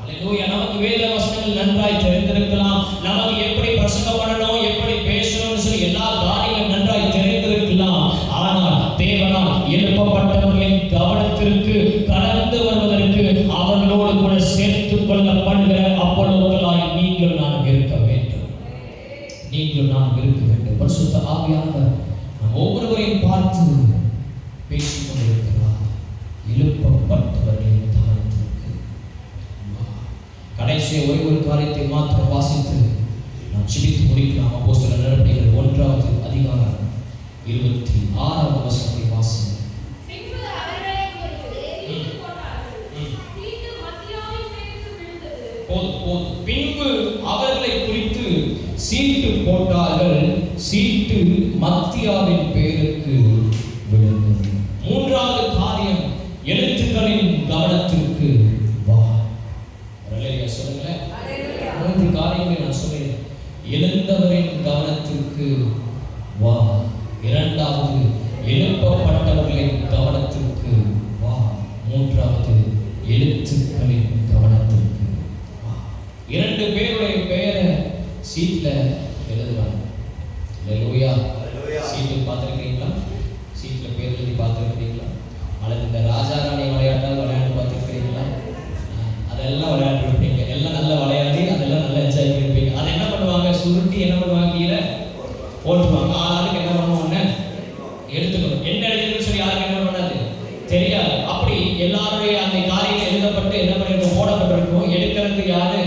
அல்லேலூயா. நமக்கு வேத வசனங்கள் நன்றாய் தெரிந்திருக்கலாம், நமக்கு எப்படி பிரசங்கம் பண்ணணும், எப்படி பேசணும்னு சொல்லி எல்லா காரியங்களும் நன்றாய் தெரிந்திருக்கலாம். ஆனால் தேவனால் எழுப்பப்பட்டவர்களின் கவனத்திற்கு கடந்து வருவதற்கு அவர்களோடு கூட சேர்த்துக் கொள்ளப்படுகிற அப்போலோக்களாய் நீங்களும் நாம் இருக்க வேண்டும். நீங்களும் நாம் இருக்க வேண்டும். பரிசுத்த ஆவியானவர் நம் ஒவ்வொருவரையும் பார்த்து பேசிக் கொண்டிருக்கிறார். எழுப்பப்பட்டவர்களின் கவனத்திற்கு. கடைசியை ஒரே ஒரு காரியத்தை மாத்திரம் வாசித்து நாம் ஜெபித்து முடிக்கலாம். அப்போஸ்தலர் நடவடிக்கைகள் 1வது அதிகாரம் 26வது வசனத்தை வாசிங்க. பின்பு அவர்களை குறித்து சீட்டு போட்டார்கள், சீட்டு மத்தியாவின் பேருக்கு விழுந்தது. 3வது காரியம், எழுத்துக்களின் கவனத்திற்கு வா. அல்லேலூயா சொல்லுங்களேன். 3 காரியங்களை நான் சொல்றேன். எழுந்தவரின் கவனத்திற்கு வா. 2வது, எழுப்பப்பட்டவர்களின் கவனத்திற்கு வா. 3வது, எழுத்துக்களின் கவனத்திற்கு வா. 2 பேருடைய பெயரை சீட்ல எழுதுவாங்க. அல்லேலூயா. சீட்டில் பார்த்துருக்கீங்களா? சீட்டில் பேர் எழுதி பார்த்துருக்கீங்களா? அல்லது இந்த ராஜா ராணி விளையாட்டால் விளையாண்டு பார்த்துருக்கீங்களா? அதெல்லாம் விளையாண்டுருப்பீங்க. எல்லாம் நல்லா விளையாடி அதெல்லாம் நல்லா என்ஜாய் பண்ணிருப்பீங்க. அதை என்ன பண்ணுவாங்க? சுருட்டி என்ன பண்ணுவாங்க? கீழே போட்டுருவாங்க. ஆளுக்கு என்ன பண்ணுவோன்னு எடுத்துக்கணும். என்ன எழுதுன்னு சொல்லி யாருக்கு என்ன பண்ணாது தெரியாது. அப்படி எல்லாருடைய அந்த காரியம் எழுதப்பட்டு என்ன பண்ணிருக்கோம்? போடப்பட்டிருக்கும். எடுக்கிறது யாரு?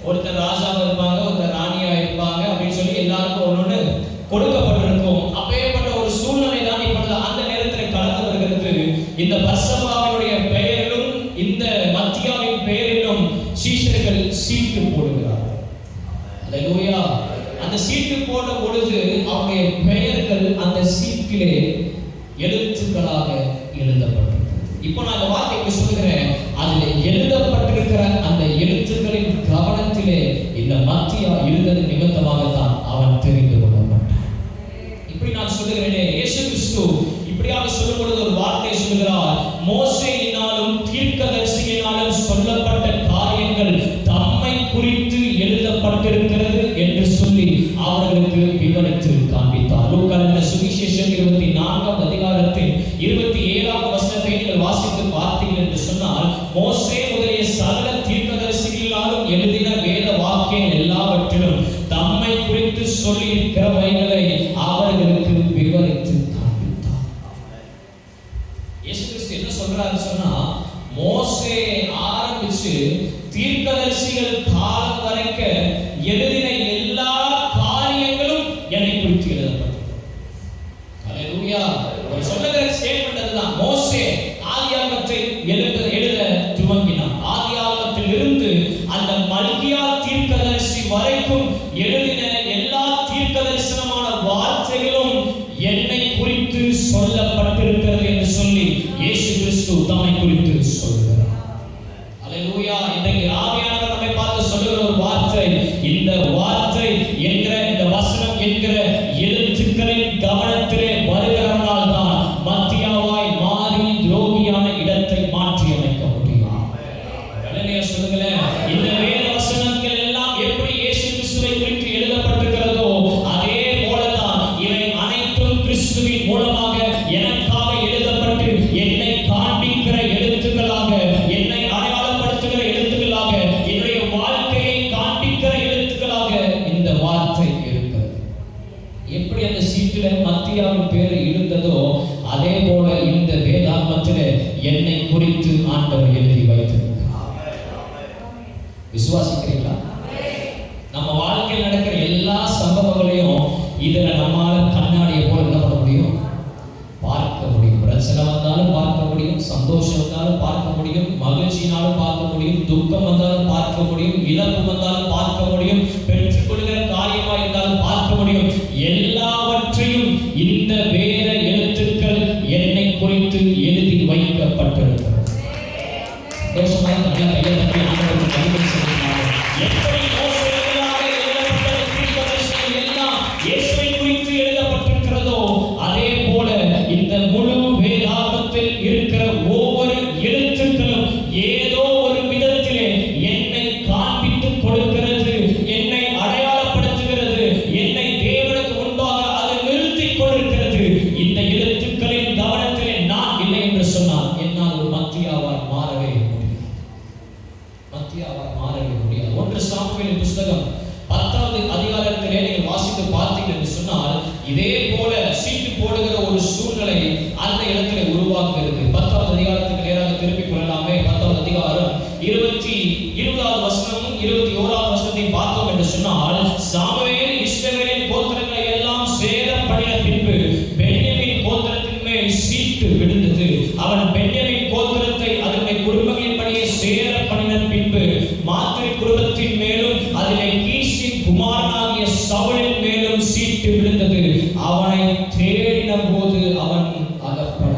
ஒருத்தர் ராஜாவா இருப்பாங்க, ஒருத்தர் ராணியா இருப்பாங்க அப்படின்னு சொல்லி எல்லாருக்கும் ஒன்னொன்னு கொடுக்கப்பட்டிருக்கும். அப்பேற்பட்ட ஒரு சூழ்நிலை தான் இப்பொழுது அந்த நேரத்தில் கலந்து வருகிறது. இந்த பர்சபாவினுடைய பெயரிலும் இந்த மத்தியாவின் பெயரிலும் சீஷர்கள் சீட்டு போடுகிறார்கள். அல்லேலூயா. அந்த சீட்டு போடும் பொழுது அவருடைய பெயர்கள் அந்த சீட்டிலே எழுத்துக்களாக எழுதப்பட்டிருக்கிறது. இப்போ நான் இந்த வார்த்தைக்கு சொல்கிறேன், அதில் எழுதப்பட்டிருக்கிற அந்த எழுத்துக்கள் எல்லாவற்றிலும் தம்மை குறித்து சொல்லி இருக்கிறவைகளை அவர்களுக்கு விவரித்து காண்பித்தார். இயேசு கிறிஸ்து என்ன சொல்றாரு சொன்னா, மோசே ஆரம்பிச்சு தீர்க்கதரிசிகள் காலம் வரைக்கும் எழுதின எல்லா காரியங்களும் என்னை குறித்து எழுதப்பட்டது. ஹல்லேலூயா. ஒரு சொல்லுகிற ஸ்டேட்மெண்ட் அதுதான். மோசே ஆதியாகமத்தை எழுத துவங்கினார். ஆதியாகமத்திலிருந்து அந்த மல்கியா தீர்க்கதரிசி வரைக்கும் எழுதின எல்லா தீர்க்கதரிசனமான வார்த்தைகளும் என்னை குறித்து சொல்லப்பட்டிருக்கிறது என்று சொல்லி இயேசு கிறிஸ்து தம்மை குறித்து சொல்கிறார். ஹல்லேலூயா. இன்றைக்கு ஆவியானவர் நம்மை பார்த்து சொல்லுகிற ஒரு வார்த்தை, இந்த வார்த்தை என்கிற இந்த வசனம் என்கிற எழுத்துக்களின் கவனத்திலே வருகிறவனால் தான் மத்தியாவாய் மாறி துரோகியான இடத்தை மாற்றி அமைக்க முடியும். ஹல்லேலூயா சொல்லுங்களேன். இந்த வேத வசனங்கள் எல்லாம் எப்படி இயேசு கிறிஸ்துவை குறித்து எழுதப்பட்டிருக்கிறதோ அதே போலதான் இவை அனைத்தும் கிறிஸ்துவின் மூலமாக எனக்காக எழுதப்பட்டு என்னை காண்பிக்கிற எழுத்துக்களாக, என்னை அடையாளப்படுத்துகிற எழுத்துக்களாக, என்னுடைய வாழ்க்கையை காண்பிக்கிற எழுத்துக்களாக இந்த வார்த்தை இருக்கிறது. எப்படி அந்த சீட்டில மத்தியாவின் பேர் இருந்ததோ அதே போல இந்த வேதாகமத்திலே என்னை குறித்து ஆண்டவர் எழுதி வைத்திருக்கிறார். விசுவாசிக்கிறீங்களா? நம்ம வாழ்க்கையில் நடக்கிற எல்லா சம்பவங்களையும் இதுல நம்மால கண்ணாடியை போல என்ன பண்ண முடியும்? பார்க்க முடியும். பிரச்சனை வந்தாலும் பார்க்க முடியும், சந்தோஷம் வந்தாலும் பார்க்க முடியும், மகிழ்ச்சினாலும் பார்க்க முடியும், துக்கம் வந்தாலும் பார்க்க முடியும், இழப்பு வந்தாலும் பார்க்க முடியும், பெற்றுக்கொள்கிற காரியமா இருந்தாலும் பார்க்க முடியும். எல்லாவற்றையும் இந்த வேத எழுத்துக்கள் என்னை குறித்து எழுதி வைக்கப்பட்டிருக்கிறது. எப்படி மோசேயாக எழுதப்பட்ட தீர்க்கதரிசனம் எல்லாம் இயேசுவை குறித்து எழுதப்பட்டிருக்கிறதோ அதே போல இந்த முழு வேதாகமத்தில் இருக்கிற ஒவ்வொரு எழுத்துக்களும் ஏதோ ஒரு விதத்திலே என்னை காண்பித்துக் கொடுக்கிறது, என்னை அடையாளப்படுத்துகிறது, என்னை தேவனுக்கு முன்பாக அது நிறுத்திக் கொண்டிருக்கிறது. இந்த எழுத்துக்களின் கவனத்திலே நான் இல்லை என்று சொன்னால் என்னால் ஒரு மத்தியாவாய் மாறவே முடியாது. மத்தியாவாய் மாறவே முடியாது. 1 சாமுவேல் புத்தகம் 10வது அதிகாரத்திலே நீங்கள் வாசித்து பார்த்தீர்கள் என்று சொன்னால் இதே போல சீட்டு போடுகிற ஒரு சூழ்நிலை அந்த இடத்திலே உருவாக்குகிறது. 10வது அதிகாரத்துக்கு நேராக திருப்பிக் கொள்ளலாமே. 10வது அதிகாரம் 20வது வசனமும் 21வது வசனத்தையும் பார்த்தோம் என்று சொன்னால், சாமுவேல் இஸ்ரவேலின் கோத்திரங்களை எல்லாம் சேரப்படின பின்பு பென்யமீன் கோத்திரத்தின் மேல் சீட்டு விழுந்தது. அவன் பென்யமீன் கோத்திரத்தை அதனுடைய குடும்பங்களின்படியே சேரப்படின பின்பு மாத்திரை குடும்பத்தின் மேலும் அதிலே கீசின் குமாரனாகிய சவுலின் மேலும் சீட்டு விழுந்தது. அவனை தேடின போது அவன் அகப்பட.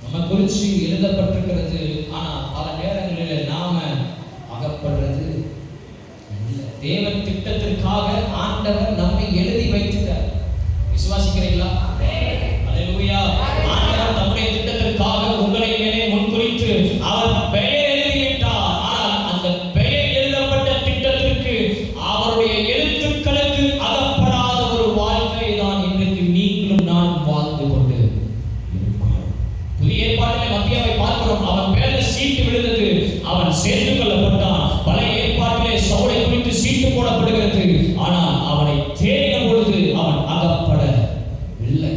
நம்ம குறித்து எழுதப்பட்டிருக்கிறது, ஆனா பல நேரங்களில் நாம அகப்படுறது இல்லை. தேவன் திட்டத்திற்காக ஆண்டவர் நம்மை எழுதி வைத்துட்டார். விசுவாசிக்கிறீங்களா? ஹல்லேலூயா. ஆண்டவர் நம்முடைய திட்டத்திற்காக உங்களை என்னை முன்குறித்து அவர் பெயர் எழுதிவிட்டார். ஆனால் அந்த பெயர் எழுதப்பட்ட திட்டத்திற்கு அவருடைய எழுத்துக்களுக்கு அகப்படாத ஒரு வாழ்க்கை தான் இன்றைக்கு நீங்களும் நான் வாழ்ந்து கொண்டு இருக்கிறோம். புதிய ஏற்பாட்டிலே மத்தியாவை பார்க்கிறோம். அவன் பேர்ல சீட்டு விழுந்தது, அவன் சேர்த்துக் கொள்ளப்பட்டான். பழைய ஏற்பாட்டிலே சவுலை குறித்து சீட்டு போடப்படுகிறது, ஆனால் அவனை தேடின பொழுது அவன் அகப்படவில்லை.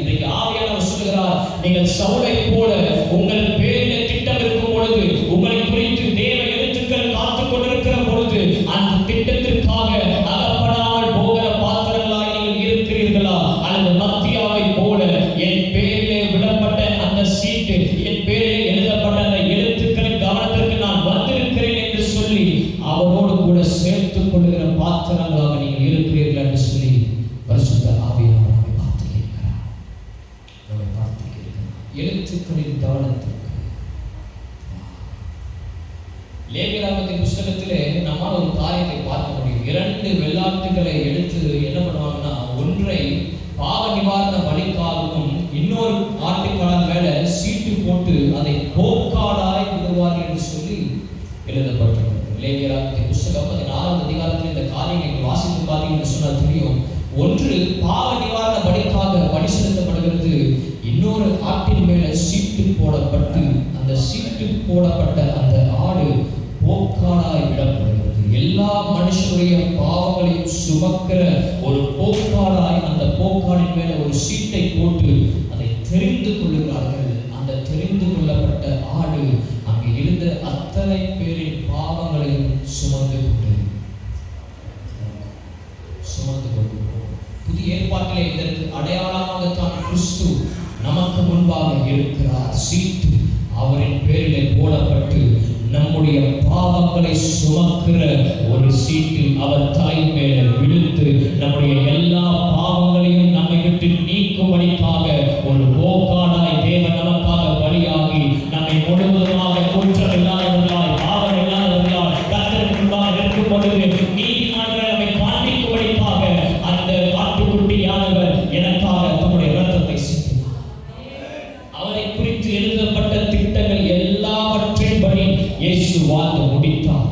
இன்றைக்கு ஆவியானவர் சொல்கிறார், நீங்கள் சவுலை போல உங்கள் பேரிலே திட்டம் இருக்கும் பொழுது, உங்களை குறித்து தேவ எழுத்துக்கள் காத்துக் கொண்டிருக்கிற பொழுது, அந்த திட்டத்திற்காக அகப்படாமல் போகிற பாத்திரங்களாய் நீங்கள் இருக்கிறீர்களா? அல்லது மத்தியாவை போல என் பேரிலே விடப்பட்ட அந்த சீட்டு, என் பேரிலே எழுதப்பட்ட அந்த எழுத்துக்களின் கவனத்திற்கு நான் வந்திருக்கிறேன் என்று சொல்லி அவரோடு கூட சேர்த்துக் கொள்கிற பாத்திரங்களாக நீங்கள் இருக்கிறீர்கள் என்று சொல்லி பரிசுத்த ஆவியானவர் எழுத்துக்களின் கவனத்திற்கு. லேவியராகமத்தின் புத்தகத்திலே நம்மால் ஒரு காரியத்தை பார்க்க முடியும். 2 வெள்ளாட்டுகளை எடுத்து என்ன பண்ணுவாங்கன்னா, ஒன்றை பாவ நிவாரண பலிக்காகவும் இன்னொரு ஆட்டுக்கால் மேல சீட்டு போட்டு அதை போக்காடாய் விடுவார்கள் என்று சொல்லி எழுதப்பட்டிருக்கிறது. லேவியராகமத்தின் புத்தகம் 16வது அதிகாரத்தில் இந்த காரியங்களை வாசித்து பார்த்தீங்கன்னு சொன்னால் தெரியும். ஒன்று பாவ நிவாரண பலிக்காக பலி செலுத்தப்படுகிறது, இன்னொரு ஆட்டின் மேல சீட்டு போடப்பட்டு அந்த சீட்டு போடப்பட்ட அந்த ஆடு போக்காடாய் விடப்படுகிறது. எல்லா மனுஷனுடைய பாவங்களையும் சுமக்கிற ஒரு போக்காடாய் அந்த போக்காடின் மேல ஒரு சீட்டை போட்டு அதை தெரிந்து கொள்ளுகிறார்கள். அந்த தெரிந்து கொள்ளப்பட்ட ஆடு அங்கே இருந்த அத்தனை பேரின் பாவங்களையும் சுமந்து கொண்டு புதிய ஏற்பாட்டிலே இதற்கு அடையாளமாகத்தான் கிறிஸ்து நமக்கு முன்பாக இருக்கிறார். சீட்டு அவரின் பேரிலே போடப்பட்டு நம்முடைய பாவங்களை சுமக்கிற ஒரு சீட்டு அவர் தாய் மேலே விழுந்து நம்முடைய எல்லா பாவங்களையும் நம்மை விட்டு நீக்கும்படிக்காக ஒரு போக்காடாய் தேவன் நமக்காக பலியாகி நம்மை முழுவதுமாக குற்றமில்லாதவர்களாய் பாவமில்லாதவர்களாய் கர்த்தருக்கு முன்பாக நிற்கும் பொழுது நீதிமான்களை நம்மை காண்பிக்கும்படிக்காக அந்த ஆட்டுக்குட்டியானவர் எனக்காக தம்முடைய இரத்தத்தை சிந்தினார். அவரை குறித்து எழுதப்பட்ட திட்டங்கள் எல்லாவற்றின் படி இயேசு வாழ்ந்து முடித்தார்.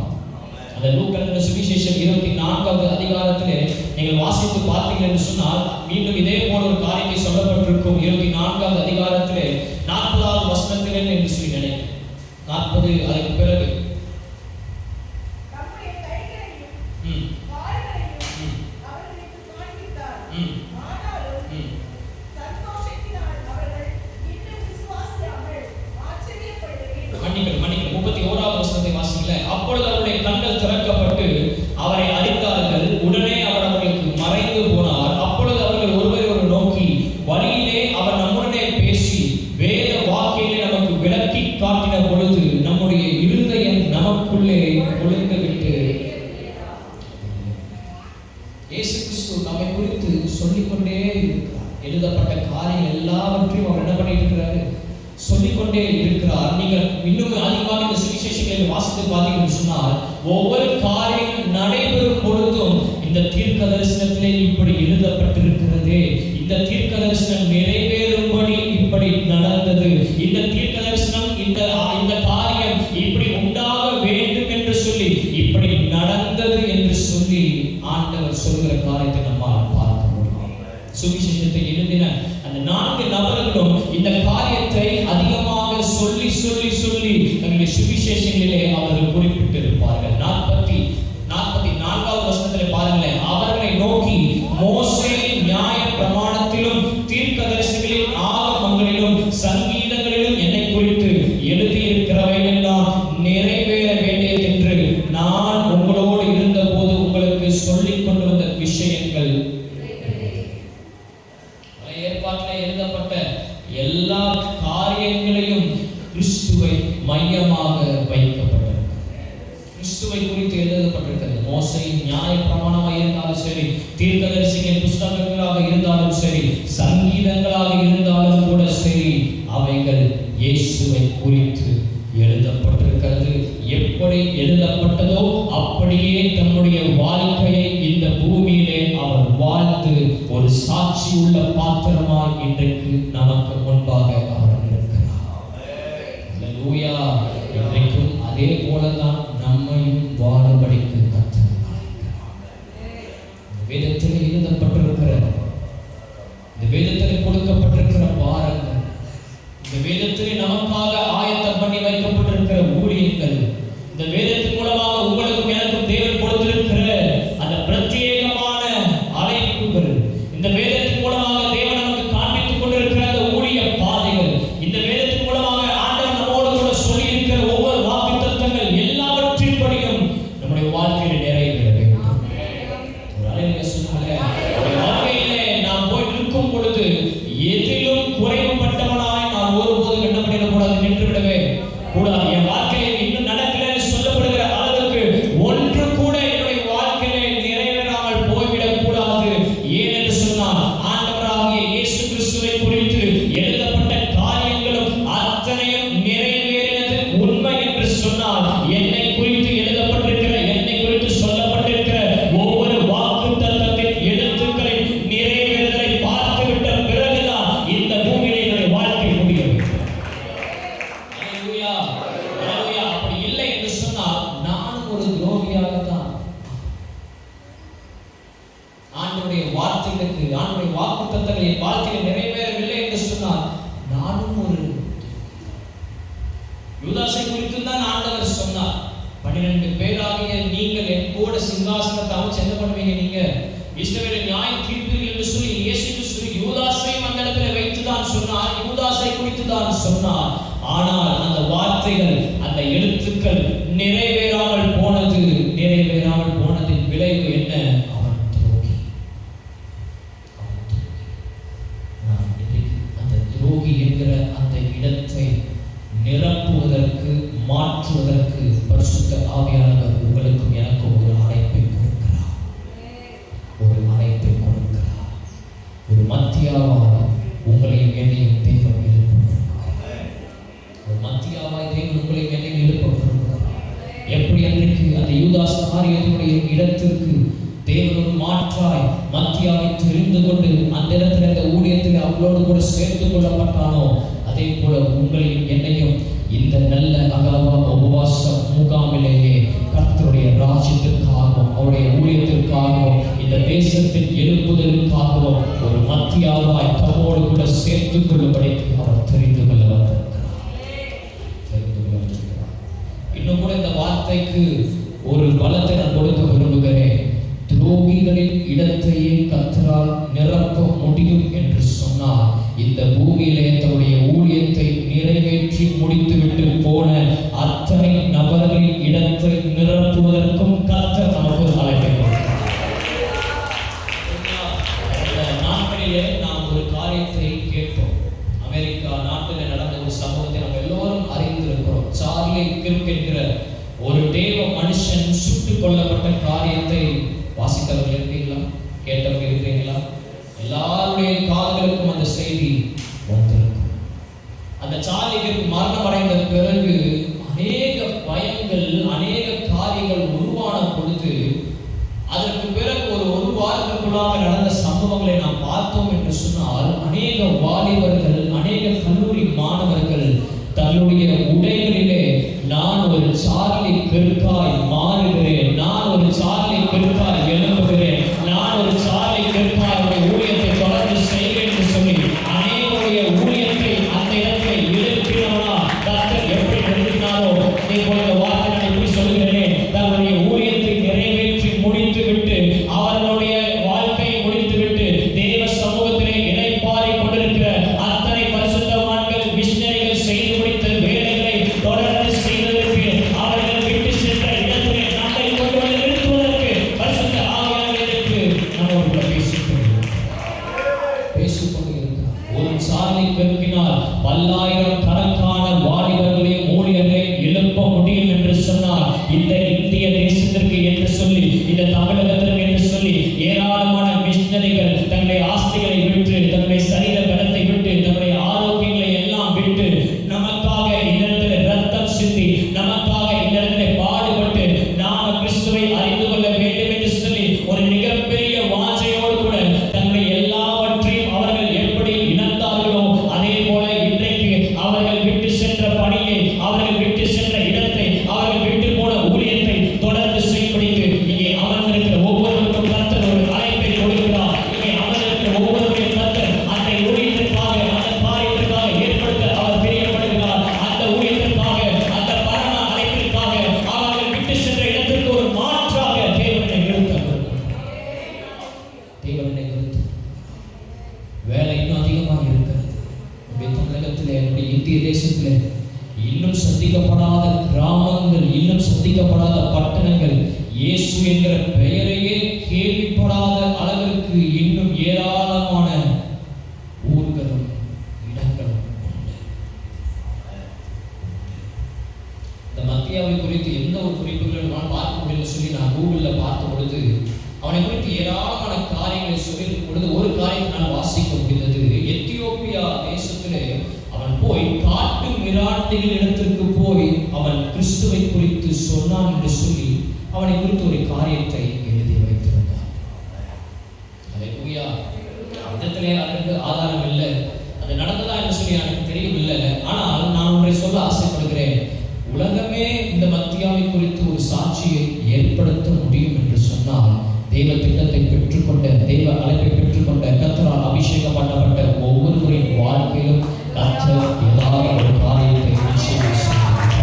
அந்த லூக்கா சுவிசேஷம் 24வது அதிகாரத்திலே நீங்கள் வாசித்து பார்த்தீர்கள் என்று சொன்னால் மீண்டும் இதே போல ஒரு காரியத்தை சொல்லப்பட்டிருக்கும். 24வது அதிகாரத்திலே 40வது வசனத்திலே என்று சொல்லி நினைக்கிறேன். 40 அதற்கு பிறகு மன்னிக்க 31வது வசனத்தை வாசிக்கல. அப்பொழுது அவருடைய கண்கள் திறக்கப்பட்டு அவரை அறிந்தார்கள். உடனே அவர் அவர்களுக்கு மறைந்து போனார். அப்பொழுது அவர்கள் ஒருவரை ஒரு நோக்கி வழியிலே அவர் நம்முடனே பேசி வேத வாக்கிலே நமக்கு விளக்கி காட்டின பொழுது நம்முடைய இருதயம் நமக்குள்ளே ஒழுங்கு விட்டு இயேசு கிறிஸ்து நம்மை குறித்து சொல்லிக்கொண்டே இருக்கிறார். எழுதப்பட்ட காரியம் எல்லாவற்றையும் அவர் என்ன பண்ணிட்டு இருக்கிறாரு? சொல்லிக்கொண்டே இருக்கிறார். நீங்கள் இன்னும் அதிகமாக இந்த சுவிசேஷங்களில் வாசித்து பார்த்தீங்கன்னு சொன்னால் ஒவ்வொரு காரியம் நடைபெறும் பொழுதும் இந்த தீர்க்க தரிசனத்திலே இப்படி எழுதப்பட்டிருக்கிறதே, இந்த தீர்க்க தரிசனம் நிறைவேறும்படி இப்படி நடந்தது, இந்த தீர்க்க தரிசனம் இந்த காரியம் இப்படி உண்டாக வேண்டும் என்று சொல்லி இப்படி நடந்தது என்று சொல்லி ஆண்டவர் சொல்கிற காரியத்தை நம்மால் பார்க்க முடியும். சுவிசேஷத்தை எழுதின அந்த 4 நபர்களும் இந்த காரியத்தை அதிகமாக சொல்லி சொல்லி சொல்லி தங்களுடைய சுவிசேஷங்களிலே அவர்கள் குறிப்பிட்டிருப்பார்கள். 44வது வசனத்திலே பாருங்களேன். அவர்களை நோக்கி மோசேயின் நியாய பிரமாணத்திலும் தீர்க்கதரிசிகளின் ஆகமங்களிலும் சங்கீதங்களிலும் என்னை குறித்து எழுதியிருக்கிறவை எல்லாம் நிறைவேற வேண்டியது என்று நான் உங்களோடு இருந்த போது உங்களுக்கு சொல்லிக் கொண்டு வந்த விஷயங்கள். ஏற்பாட்டில் எழுதப்பட்ட எல்லா காரியங்களையும் கிறிஸ்துவை மையமாக வைக்கப்பட்டிருக்கிறது. கிறிஸ்துவை குறித்து எழுதப்பட்டிருக்கிறது. மோசேயின் நியாய பிரமாணமாக இருந்தாலும் சரி, தீர்க்கதரிசிகளின் புஸ்தகங்களாக இருந்தாலும் சரி, சங்கீதங்களாக இருந்தாலும் கூட சரி, அவைகள் இயேசுவை குறித்து எழுதப்பட்டிருக்கிறது. எப்படி எழுதப்பட்டதோ அப்படியே தன்னுடைய வாழ்க்கையை இந்த பூமியிலே அவர் வாழ்ந்து ஒரு சாட்சி உள்ள பாத்திரமாய் இன்றைக்கு நமக்கு முன்பாக அவர் இருக்கிறார். அல்லேலூயா. இன்றைக்கும் அதே போலதான் நம்மையும் வாழும்படிக்கு கர்த்தர் அழைக்கிறார். வேதத்தில் எழுதப்பட்டிருக்கிற, இந்த வேதத்தில் கொடுக்கப்பட்டிருக்கிற பாரங்கள், இந்த வேதத்திலே நமக்காக ஆயத்தம் பண்ணி வைக்கப்பட்டிருக்கிற ஊழியங்கள், இந்த வேதத்தின் மூலமாக உங்களுக்கும் எனக்கும் தேவன் கொடுத்திருக்கிற அந்த பிரத்யேகமான அழைப்புகள், இந்த வேதத்தின் மூலமாக தேவன் நமக்கு காண்பித்துக் கொண்டிருக்கிற அந்த ஊழிய பாதைகள், இந்த வேதத்தின் மூலமாக ஆண்டவர் நம்மோடு கூட சொல்லி இருக்கிற ஒவ்வொரு வாக்குத்தத்தங்கள் எல்லாவற்றின் படியும் நம்முடைய வாழ்க்கையில் நிறைவேற வேண்டும். ஒரு அலையில சொல்லுங்களேன், வாழ்க்கையிலே நாம் போய் நிற்கும் பொழுது எதிலும் குறைவுபட்டவனாய் நான் ஒருபோதும் என்ன பண்ணிடக்கூடாது, நின்று விடவே கூடாது. என் வாழ்க்கையில் இன்னும் நடக்கலன்னு சொல்லப்படுகிற அளவுக்கு ஒன்று கூட என்னுடைய வாழ்க்கையிலே நிறைவேறாமல் போய்விடக் கூடாது. ஏனென்று சொன்னால் ஆண்டவராகிய இயேசு கிறிஸ்துவை குறித்து எழுதப்பட்ட காரியங்களும் அத்தனையும் நிறைவேறினது உண்மை என்று சொன்னால் என்னை குறித்து எழுதப்பட்டிருக்கிற, என்னை குறித்து சொல்லப்பட்டிருக்கிற ஒவ்வொரு வாக்குத்தத்தத்தின் எழுத்துக்களின் நிறைவேறுதலை பார்த்துவிட்ட பிறகுதான் இந்த பூமியிலே என்னுடைய வாழ்க்கை முடியும். அல்லேலூயா. அல்லேலூயா. அப்படி இல்லை என்று சொன்னால் நானும் ஒரு துரோகியாகத்தான். ஆண்டவருடைய வார்த்தைகளுக்கு, ஆண்டவருடைய வாக்குத்தத்தங்கள் என் வாழ்க்கையில் நிறைவேறவில்லை என்று சொன்னால் நானும் ஒரு யூதாசை குறித்து தான் ஆண்டவர் சொன்னார். 12 பேராகிய நீங்கள் என் கூட சிங்காசனத்தை அமைச்சு என்ன பண்ணுவீங்க? நீங்க இஸ்ரவேலை நியாய தீர்ப்பீர்கள் என்று சொல்லி இயேசு கிறிஸ்து யூதாசை அந்த இடத்துல வைத்து தான் சொன்னார். யூதாசை குறித்து தான் சொன்னார். ஆனால் அந்த வார்த்தைகள், அந்த எழுத்துக்கள் நிறைவேறாமல் போனது. நிறைவேறாமல் போனதின் விளைவு என்ன? அவன் துரோகி. நான் அந்த துரோகி என்கிற அந்த இடத்தை நிரப்புவதற்கு, மாற்றுவதற்கு பரிசுத்த ஆவியானவர் உங்களுக்கும் எனக்கும் ஒரு அழைப்பை கொடுக்கிறார். ஒரு அழைப்பை கொடுக்கிறார். ஒரு மத்தியாவாய் உங்களையும் என்னையும் தேவன் எழுப்புகிறார். ஒரு மத்தியாவாய் தேவன் உங்களையும் என்னையும் எழுப்புகிறார். எப்படி அன்றைக்கு அந்த யூதாஸ் காரியத்தினுடைய இடத்திற்கு தேவன் ஒரு மாற்றாய் மத்தியாவை தெரிந்து கொண்டு அந்த இடத்துல இந்த ஊழியத்தில் அவளோடு கூட சேர்த்துக் கொள்ளப்பட்டானோ, அதே போல உங்களையும் என்னையும் இந்த நல்ல அகாவா உபவாச முகாமிலேயே கர்த்தருடைய ராஜ்யத்திற்காகவும் அவருடைய ஊழியத்திற்காகவும் இந்த தேசத்தின் எழுப்புதலுக்காகவும் ஒரு மத்தியாவாய் தம்மோடு கூட சேர்த்துக் கொள்ளும்படிக்கு அவர் தெரிந்து கொள்ள வந்திருக்கிறார். இன்னும் கூட இந்த வார்த்தைக்கு ஒரு பலத்தை நான் கொடுக்க விரும்புகிறேன். துரோகிகளின் இடத்தையே கர்த்தரால் நிரப்ப முடியும் என்று சொன்னார். இந்த பூமியிலே தன்னுடைய ஊழியத்தை நிறைவேற்றி முடித்துவிட்டு போன அத்தனை நபர்களின் இடத்தை நிரப்புவதற்கும் கர்த்தர் நமக்கு அழைப்பை கொடுத்தார். நாட்களிலே நாம் ஒரு காரியத்தை கேட்போம். அமெரிக்கா நாட்டில் நடந்த ஒரு சம்பவத்தை நம்ம எல்லோரும் அறிந்திருக்கிறோம். சார்லி கிர்க் என்கிற ஒரு தேவ மனுஷன் சுட்டுக் கொல்லப்பட்ட காரியத்தை வாசித்தவர்கள் இருக்கிறீங்களா? கேட்டவர்கள் இருக்கிறீங்களா? எல்லாருடைய காதுகளுக்கும் அந்த செய்தி வந்திருக்கும். அந்த சார்லி கிர்க் மரணம் அடைந்த பிறகு அநேக பயங்கள், அநேக காரியங்கள் உருவான பொழுது அதற்கு பிறகு ஒரு வாரத்திற்குள்ளாக நடந்த சம்பவங்களை நாம் பார்த்தோம் என்று சொன்னால், அநேக வாலிபர்கள், அநேக கல்லூரி மாணவர்கள் தன்னுடைய உடைகளிலே நான் ஒரு சார்லி கிர்க்காய் மாறுகிறேன், நான் ஒரு சார்லி கிர்க்காய் எழும்புகிறேன், நான் ஒரு சார்லி கிர்க்காய் ஊழியத்தை தொடர்ந்து செய்கிறேன் என்று சொல்லி அநேகருடைய ஊழியத்தை அந்த இடத்தை எழுப்பினவனா கர்த்தர் எப்படி நிறுத்தினாரோ, அதே போல இந்த வார்த்தை நான் எப்படி சொல்கிறேன், தன்னுடைய ஊழியத்தை நிறைவேற்றி முடித்துவிட்டு அவர்களுடைய வாழ்க்கையை முடித்துவிட்டு தேவ சமூகத்திலே இணைப்பாறை கொண்டிருக்கிற அத்தனை பரிசுத்தவான்கள், மிஷனரிகள் செய்து முடித்த வேலைகளை தொடர்ந்து செய்வதற்கு அவர்கள் விட்டு சென்ற இடத்திலே நம்மை கொண்டு வந்து நிறுத்துவதற்கு பரிசுத்த ஆவியானவருக்கு நம்மோடு பேசிக்கொண்டு இருக்கிறார். ஒரு சார்லி கிர்க்கினால் பல்லாயிரம் கணக்கான வாலிபர்களே ஊழியர்களை எழுப்ப முடியும் என்று சொன்னார். இந்த இந்திய தேசத்திற்கு என்று சொல்லி, இந்த தமிழகத்திற்கு என்று சொல்லி ஏராளமான மிஷனரிகள் தன்னுடைய ஆஸ்திகளை விட்டு, தன்னுடைய சரீர பலத்தை விட்டு, தன்னுடைய ஆரோக்கியங்களை எல்லாம் விட்டு நமக்காக இந்த இடத்துல ரத்தம் சிந்தி, நமக்காக இந்த இடத்துல பாடுபட்டு நாம கிறிஸ்துவை அறிந்து கொள்ள வேண்டும் என்று சொல்லி ஒரு மிகப்பெரிய வாஞ்சையோடு கூட தன்னுடைய எல்லாவற்றையும் அவர்கள் எப்படி இழந்தார்களோ, அதே போல இன்றைக்கு அவர்கள் விட்டு சென்ற பணியை, அவர்கள் விட்டு சென்ற இடத்தை, அவர்கள் விட்டு போன ஊழியத்தை தொடர்ந்து செய்யும்படிக்கு இங்கே அமர்ந்திருக்கிற ஒவ்வொருவருக்கும் கர்த்தர் ஒரு அழைப்பை கொடுக்கிறார். இங்கே அமர்ந்திருக்கிற ஒவ்வொருவருடைய கர்த்தர் அந்த ஊழியத்திற்காக, அந்த காரியத்திற்காக ஏற்படுத்த அவர் பிரியப்படுகிறார். அந்த ஊழியத்திற்காக, அந்த பரம அழைப்பிற்காக அவர்கள் விட்டு சென்ற இடத்திற்கு ஒரு மாற்றாக தேவனை நிறுத்த வேலை இன்னும் அதிகமாக இருக்கிறது. நம்முடைய தமிழகத்திலே, நம்முடைய இந்திய தேசத்திலே இன்னும் சந்திக்கப்படாத கிராமங்கள், இன்னும் சந்திக்கப்படாத பட்டணங்கள், இயேசு என்கிற பெயரையே கேள்விப்படாத அளவிற்கு இன்னும் ஏராளமான ஊர்களும் இடங்களும் உண்டு. இந்த மத்தியாவை குறித்து எந்த ஒரு குறிப்புகளும் நான் பார்க்க முடியல சொல்லி நான் கூகுளில் பார்த்த பொழுது அவனை குறித்து ஏராளமான காரியங்களை சொல்லியிருக்கும் பொழுது ஒரு காரியத்தை நான் வாசிக்க முடிந்தது. எத்தியோப்பியா தேசத்திலே அவன் போய் காட்டு மிராண்டிகள் இடத்திற்கு போய் அவன் கிறிஸ்துவை குறித்து சொன்னான் என்று சொல்லி அவனை குறித்து ஒரு காரியத்தை எழுதி வைத்திருந்தான். அல்லேலூயா. விதத்திலே அதற்கு ஆதாரம் இல்லை, அது நடந்ததா என்று சொல்லி எனக்கு தெரியவில்லை. ஆனால் நான் ஒன்றை சொல்ல ஆசைப்படுகிறேன். உலகமே இந்த மத்தியாவை குறித்து ஒரு சாட்சியை ஏற்படுத்த முடியும் என்று சொன்னால், தேவ திட்டத்தை பெற்றுக்கொண்ட, தேவ அழைப்பை பெற்றுக்கொண்ட, கர்த்தரால் அபிஷேகம் பண்ணப்பட்ட ஒவ்வொருவரின் வாழ்க்கையிலும் கர்த்தர் ஏதாவது ஒரு காரியத்தை நிச்சயம் செய்கிறார்.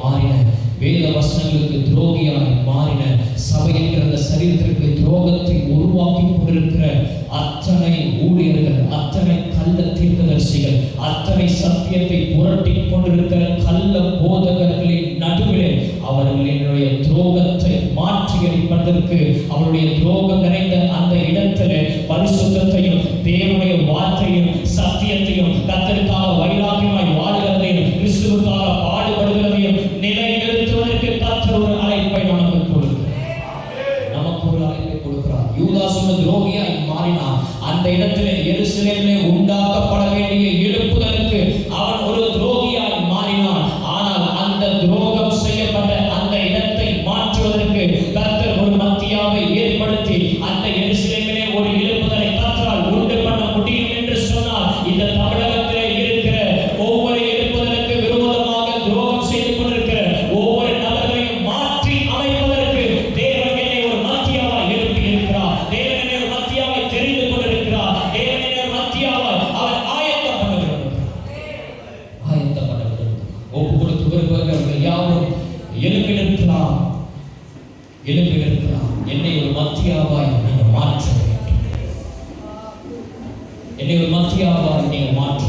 மாறின, வேத வசனங்களுக்கு துரோகியாய் மாறின, சபை என்கிற அந்த சரீரத்திற்கு துரோகத்தை உருவாக்கி கொண்டிருக்கிற அத்தனை ஊழியர்கள், அத்தனை கள்ள தீர்க்கதரிசிகள், அத்தனை சத்தியத்தை புரட்டி கொண்டிருக்கிற கள்ள போதகர்களின் நடுவிலே அவர்களுடைய துரோகத்தை மாற்றி அளிப்பதற்கு, அவருடைய துரோகம் நிறைந்த அந்த இடத்திலே பரிசுத்தத்தையும் தேவனுடைய வார்த்தையும் சத்தியத்தையும் கர்த்தருக்காக வைராக்கியமாய் வாழுகிறதையும் கிறிஸ்துவுக்காக பாடுபடுகிறதையும் நிலைநிறுத்துவதற்கு கர்த்தர் ஒரு அழைப்பை நமக்கு கொடுக்கிறார். யூதாஸ் துரோகியாய் மாறினான். அந்த இடத்திலே எருசலேமிலே உண்டாக்கப்பட வேண்டிய எழுப்புதலுக்கு அவன் ஒரு துரோகியாய் மாறினான். ஆனால் அந்த துரோகம் செய்யப்பட்ட அந்த இடத்தை மாற்றுவதற்கு கர்த்தர் ஒரு மத்தியாவை ஏற்படுத்தி அந்த எருசலேமிலே ஒரு எழுப்புதலை கர்த்தரால் உண்டு பண்ண முடியும் என்று சொன்னார். இந்த தமிழகத்திலே இருக்கிற ஒவ்வொரு எழுப்புதலுக்கு விரோதமாக துரோகம் செய்து கொண்டிருக்கிற ஒவ்வொரு நபர்களையும் மாற்றி அமைப்பதற்கு தேவன் என்னை ஒரு மத்தியாவாய் எழுப்பி இருக்கிறார். தேவன் என்னை ஒரு மத்தியாவாய் தெரிந்து கொண்டிருக்கிறார். தேவன் என்னை ஒரு மத்தியாவாய் அவர் ஆயத்தப்பட விரும்புகிறார். ஒப்பு கொடுத்து வருபவர்கள் யாரும் எழுப்பி நிற்கலாம். என்னை ஒரு மத்தியாவாய் நீங்கள் மாற்ற வேண்டும். என்னை ஒரு மத்தியாவாய் நீங்கள் மாற்ற